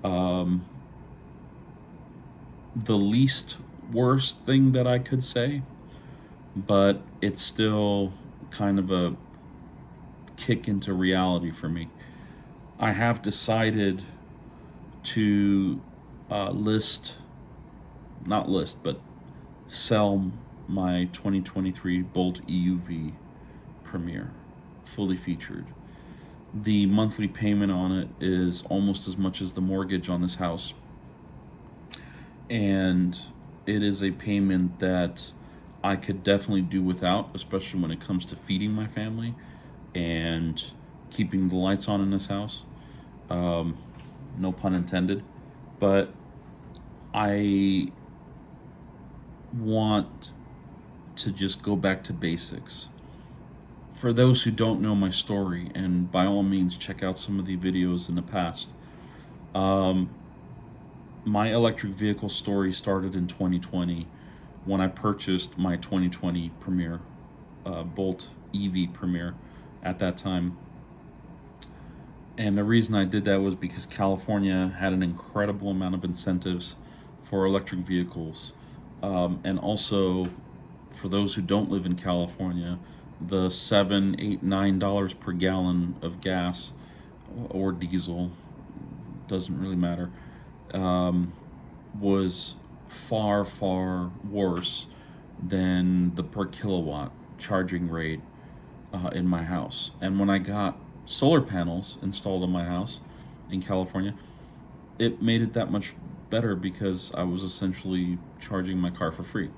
um, the least worst thing that I could say, but it's still kind of a kick into reality for me. I have decided to list, not list, but sell my 2023 Bolt EUV Premier, fully featured. The monthly payment on it is almost as much as the mortgage on this house, and it is a payment that I could definitely do without, especially when it comes to feeding my family and keeping the lights on in this house. Um, no pun intended. But I want to just go back to basics. For those who don't know my story, and by all means check out some of the videos in the past, um, my electric vehicle story started in 2020 when I purchased my 2020 Premier, Bolt EV Premier at that time. And the reason I did that was because California had an incredible amount of incentives for electric vehicles. And also, for those who don't live in California, the $7, $8, $9 per gallon of gas or diesel, doesn't really matter, was far, far worse than the per kilowatt charging rate in my house. And when I got solar panels installed on my house in California, it made it that much better because I was essentially charging my car for free.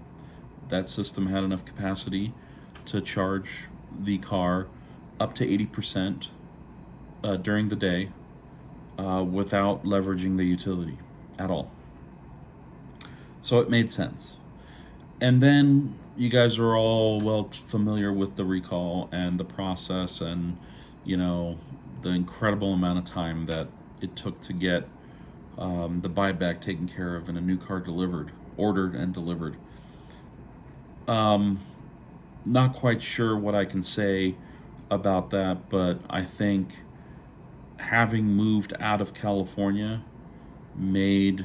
That system had enough capacity to charge the car up to 80% during the day without leveraging the utility at all. So it made sense. And then you guys are all well familiar with the recall and the process, and the incredible amount of time that it took to get the buyback taken care of and a new car delivered, ordered and delivered. Not quite sure what I can say about that, but I think having moved out of California made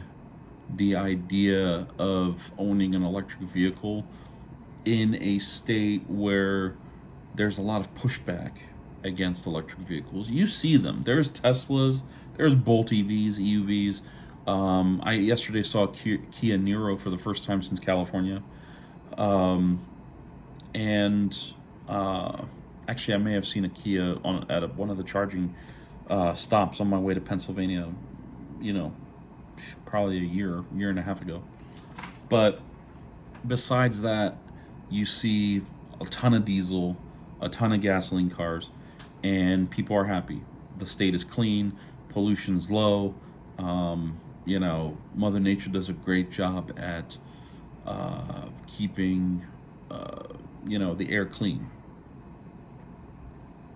the idea of owning an electric vehicle in a state where there's a lot of pushback against electric vehicles. You see them. There's Teslas, there's Bolt EVs, EUVs. I yesterday saw a Kia Niro for the first time since California. Um, and actually, I may have seen a Kia at one of the charging stops on my way to Pennsylvania, you know, probably a year and a half ago. But besides that, you see a ton of diesel, a ton of gasoline cars, and people are happy. The state is clean, pollution's low. Mother Nature does a great job at keeping, the air clean.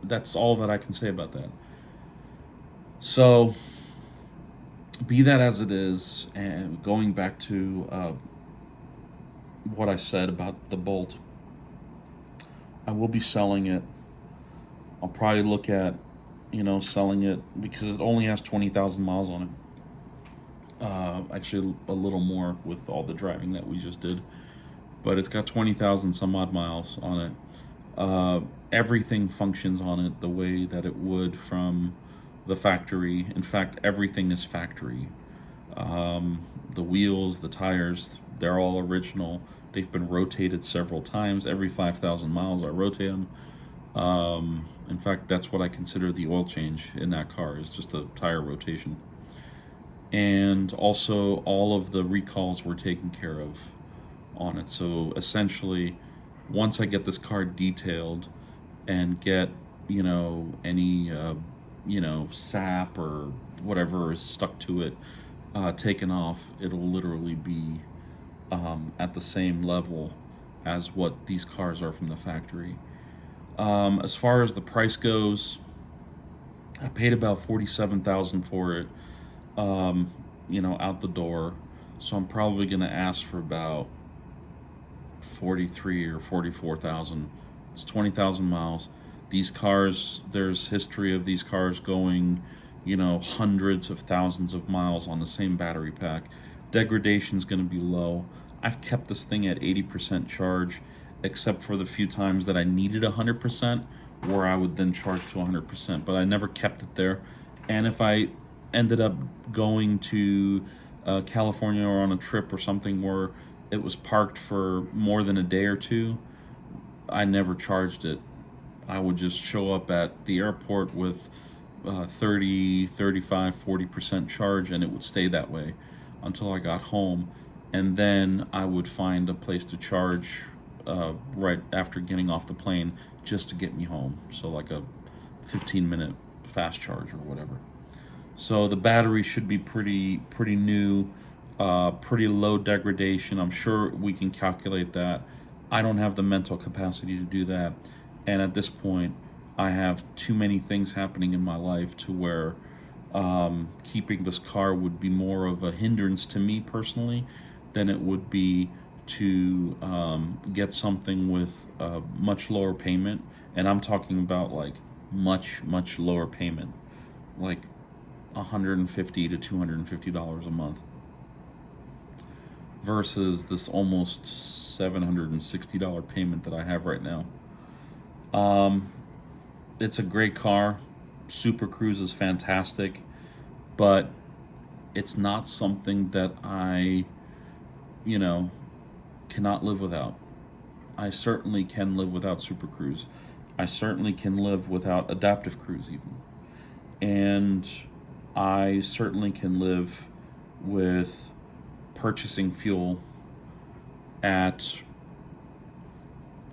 That's all that I can say about that. So, be that as it is, and going back to what I said about the Bolt, I will be selling it. I'll probably look at, selling it because it only has 20,000 miles on it. Actually, a little more with all the driving that we just did, but it's got 20,000 some odd miles on it. Everything functions on it the way that it would from the factory. In fact, everything is factory. The wheels, the tires, they're all original. They've been rotated several times. Every 5,000 miles, I rotate them. In fact, that's what I consider the oil change in that car, is just a tire rotation. And also, all of the recalls were taken care of on it. So essentially, once I get this car detailed and get, any, sap or whatever is stuck to it taken off, it'll literally be at the same level as what these cars are from the factory. As far as the price goes, I paid about 47,000 for it, out the door. So I'm probably gonna ask for about 43 or 44,000. It's 20,000 miles. These cars, there's history of these cars going, hundreds of thousands of miles on the same battery pack. Degradation's going to be low. I've kept this thing at 80% charge, except for the few times that I needed 100%, where I would then charge to 100%, but I never kept it there. And if I ended up going to California or on a trip or something where it was parked for more than a day or two, I never charged it. I would just show up at the airport with 30, 35, 40% charge, and it would stay that way until I got home. And then I would find a place to charge right after getting off the plane just to get me home. So, like a 15-minute fast charge or whatever. So the battery should be pretty new, pretty low degradation. I'm sure we can calculate that. I don't have the mental capacity to do that, and at this point, I have too many things happening in my life to where keeping this car would be more of a hindrance to me personally than it would be to get something with a much lower payment. And I'm talking about like much lower payment, like $150 to $250 a month, versus this almost $760 payment that I have right now. It's a great car. Super Cruise is fantastic, but it's not something that I, cannot live without. I certainly can live without Super Cruise. I certainly can live without Adaptive Cruise even. And I certainly can live with purchasing fuel at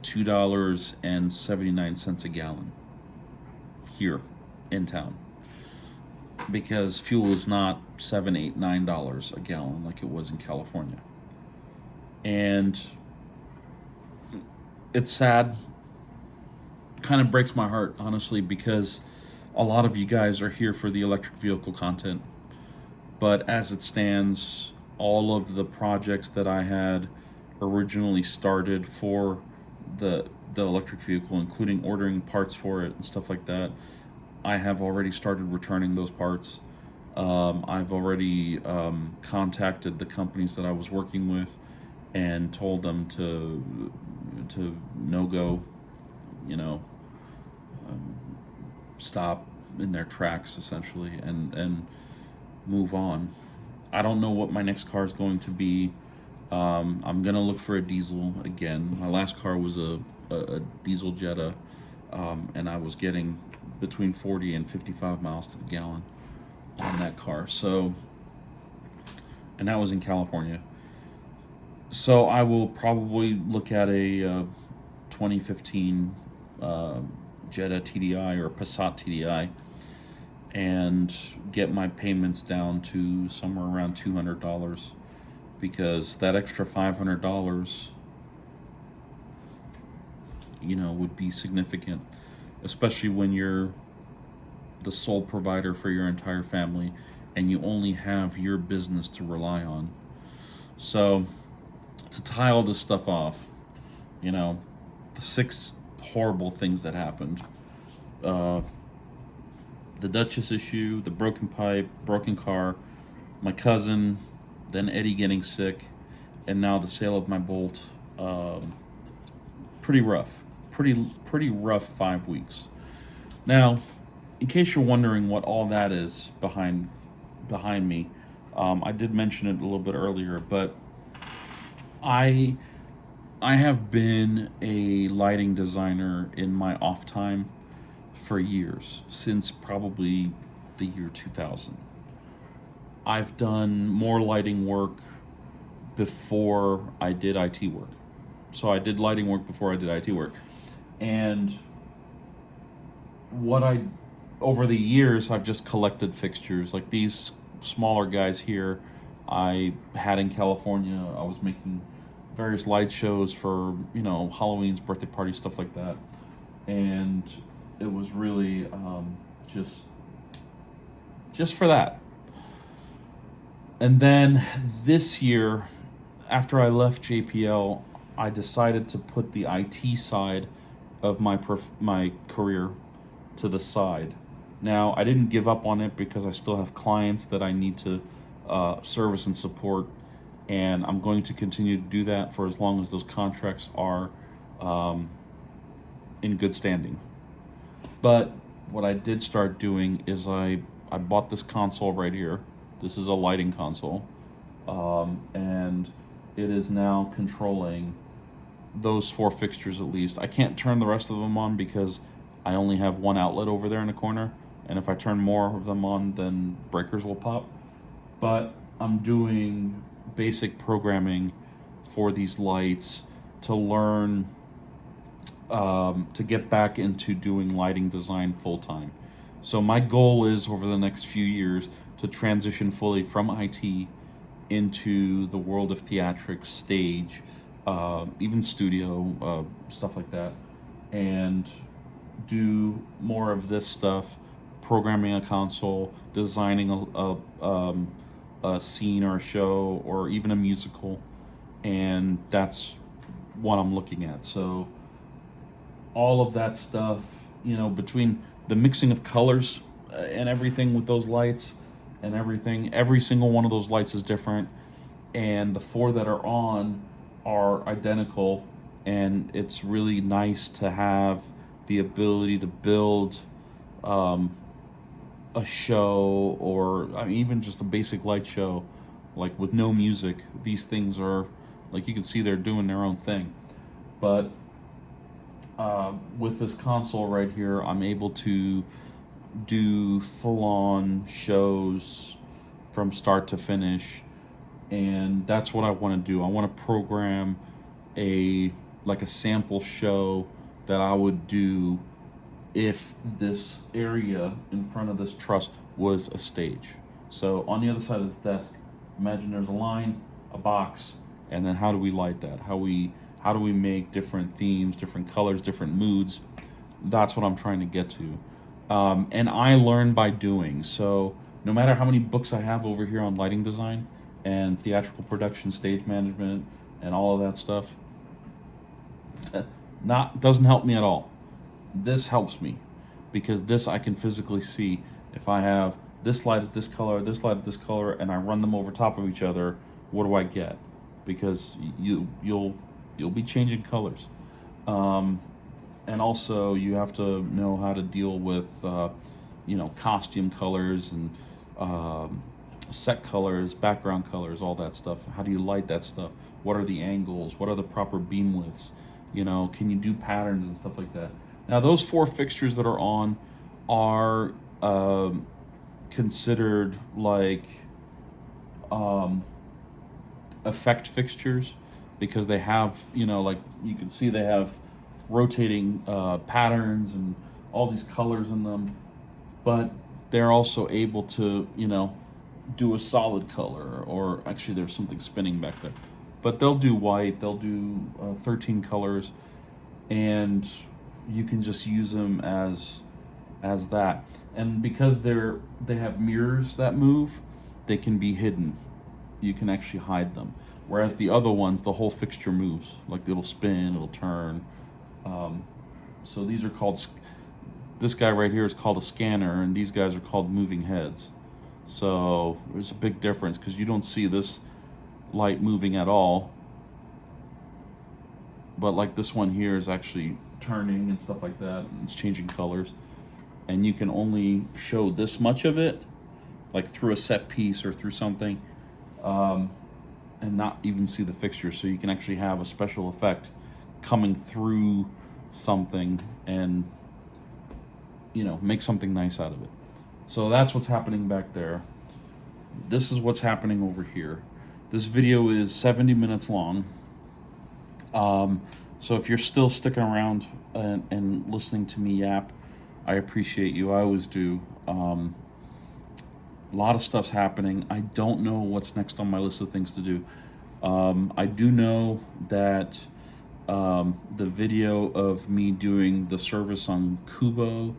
$2.79 a gallon here in town, because fuel is not $7, $8, $9 a gallon like it was in California. And it's sad, kind of breaks my heart, honestly, because a lot of you guys are here for the electric vehicle content. But as it stands, all of the projects that I had originally started for the electric vehicle, including ordering parts for it and stuff like that, I have already started returning those parts. I've already contacted the companies that I was working with and told them to no go, you know, stop in their tracks essentially and move on. I don't know what my next car is going to be. I'm gonna look for a diesel again. My last car was a diesel Jetta, and I was getting between 40 and 55 miles to the gallon on that car. So, and that was in California. So I will probably look at a 2015 uh, Jetta TDI or Passat TDI and get my payments down to somewhere around $200, because that extra $500, would be significant, especially when you're the sole provider for your entire family and you only have your business to rely on. So, to tie all this stuff off, you know, the 6 horrible things that happened: uh, the Duchess issue, the broken pipe, broken car, my cousin, then Eddie getting sick, and now the sale of my Bolt. Pretty rough. Pretty rough 5 weeks. Now, in case you're wondering what all that is behind me, I did mention it a little bit earlier, but I I have been a lighting designer in my off time for years, since probably the year 2000. I've done more lighting work before I did IT work. So I did lighting work before I did IT work. And what I over the years I've just collected fixtures like these smaller guys here. I had in California. I was making various light shows for Halloween's, birthday parties, stuff like that, and it was really just for that. And then this year, after I left JPL, I decided to put the IT side of my career to the side. Now, I didn't give up on it because I still have clients that I need to service and support, and I'm going to continue to do that for as long as those contracts are um, in good standing. But what I did start doing is I bought this console right here. This is a lighting console, and it is now controlling those 4 fixtures at least. I can't turn the rest of them on because I only have one outlet over there in the corner, and if I turn more of them on, then breakers will pop. But I'm doing basic programming for these lights to learn to get back into doing lighting design full time. So my goal is over the next few years to transition fully from IT into the world of theatrics, stage, even studio, stuff like that, and do more of this stuff, programming a console, designing a scene or a show or even a musical, and that's what I'm looking at. So all of that stuff, between the mixing of colors and everything with those lights and everything, every single one of those lights is different, and the 4 that are on are identical, and it's really nice to have the ability to build um, a show, or I mean, even just a basic light show, like with no music. These things are, like, you can see they're doing their own thing. But with this console right here, I'm able to do full on shows from start to finish, and that's what I want to do. I want to program a like a sample show that I would do if this area in front of this truss was a stage. So on the other side of this desk, imagine there's a line, a box, and then how do we light that? How do we make different themes, different colors, different moods? That's what I'm trying to get to. And I learn by doing. So no matter how many books I have over here on lighting design and theatrical production, stage management, and all of that stuff, not doesn't help me at all. This helps me because this I can physically see. If I have this light at this color, this light at this color, and I run them over top of each other, what do I get? Because you'll be changing colors. Um, and also you have to know how to deal with costume colors and set colors, background colors, all that stuff. How do you light that stuff? What are the angles? What are the proper beam widths? Can you do patterns and stuff like that? Now, those four fixtures that are on are considered like um, effect fixtures because they have, like you can see they have rotating patterns and all these colors in them, but they're also able to, do a solid color, or actually there's something spinning back there. But they'll do white, they'll do 13 colors, and you can just use them as that. And because they have mirrors that move, they can be hidden. You can actually hide them. Whereas the other ones, the whole fixture moves. Like it'll spin, it'll turn. Um, so these are called. This guy right here is called a scanner, and these guys are called moving heads. So there's a big difference because you don't see this light moving at all. But like this one here is actually turning and stuff like that, and it's changing colors. And you can only show this much of it, like through a set piece or through something, um, and not even see the fixture. So you can actually have a special effect coming through something and make something nice out of it. So that's what's happening back there. This is what's happening over here. This video is 70 minutes long. So if you're still sticking around and listening to me yap, I appreciate you. I always do. A lot of stuff's happening. I don't know what's next on my list of things to do. I do know that the video of me doing the service on Kubo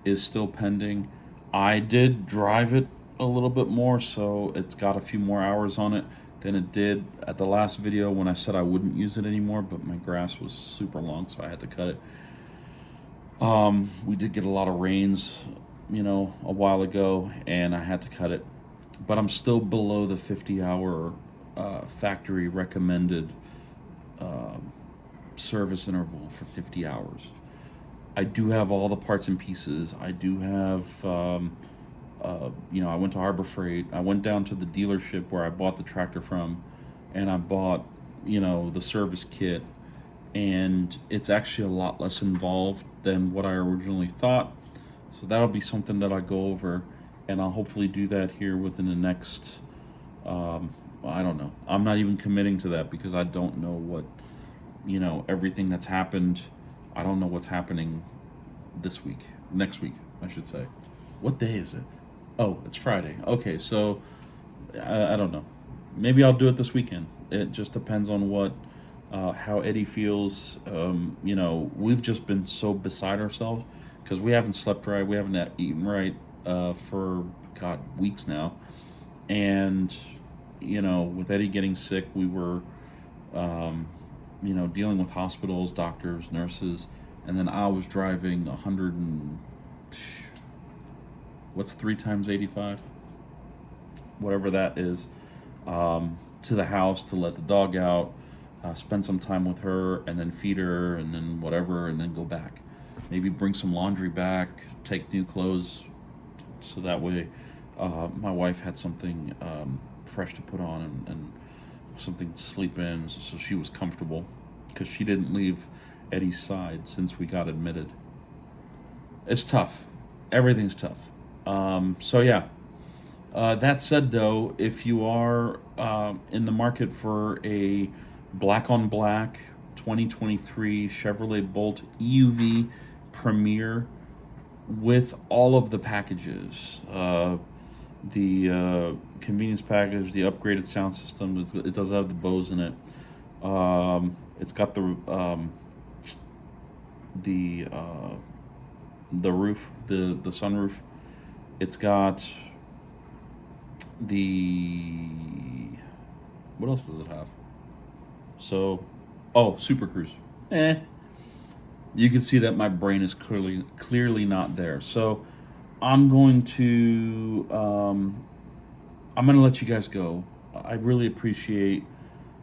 is still pending. I did drive it a little bit more, so it's got a few more hours on it than it did at the last video when I said I wouldn't use it anymore, but my grass was super long, so I had to cut it. We did get a lot of rains, a while ago, and I had to cut it. But I'm still below the 50-hour factory recommended service interval for 50 hours. I do have all the parts and pieces. I do have, I went to Harbor Freight. I went down to the dealership where I bought the tractor from, and I bought, the service kit. And it's actually a lot less involved than what I originally thought. So that'll be something that I go over, and I'll hopefully do that here within the next, I don't know. I'm not even committing to that because I don't know what, everything that's happened. I don't know what's happening next week, I should say. What day is it? Oh, it's Friday. Okay, so I don't know. Maybe I'll do it this weekend. It just depends on how Eddie feels. We've just been so beside ourselves because we haven't slept right, we haven't eaten right for weeks now, and with Eddie getting sick, we were dealing with hospitals, doctors, nurses, and then I was driving 100 and what's 3 times 85, whatever that is, to the house to let the dog out, spend some time with her, and then feed her, and then whatever, and then go back. Maybe bring some laundry back, take new clothes, so that way my wife had something fresh to put on and something to sleep in, so she was comfortable, because she didn't leave Eddie's side since we got admitted. It's tough. Everything's tough. So yeah. That said, though, if you are in the market for a black on black 2023 Chevrolet Bolt EUV Premier with all of the packages, the convenience package, the upgraded sound system, it does have the Bose in it. It's got the roof, the sunroof. It's got what else does it have? So, Super Cruise. You can see that my brain is clearly not there. So I'm going to let you guys go. I really appreciate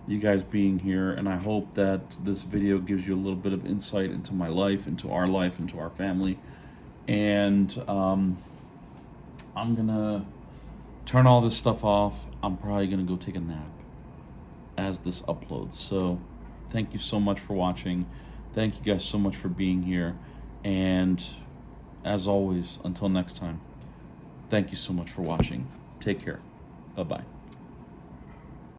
you guys being here, and I hope that this video gives you a little bit of insight into my life, into our family. And I'm gonna turn all this stuff off. I'm probably gonna go take a nap as this uploads. So thank you so much for watching. Thank you guys so much for being here. And as always, until next time, thank you so much for watching. Take care. Bye-bye.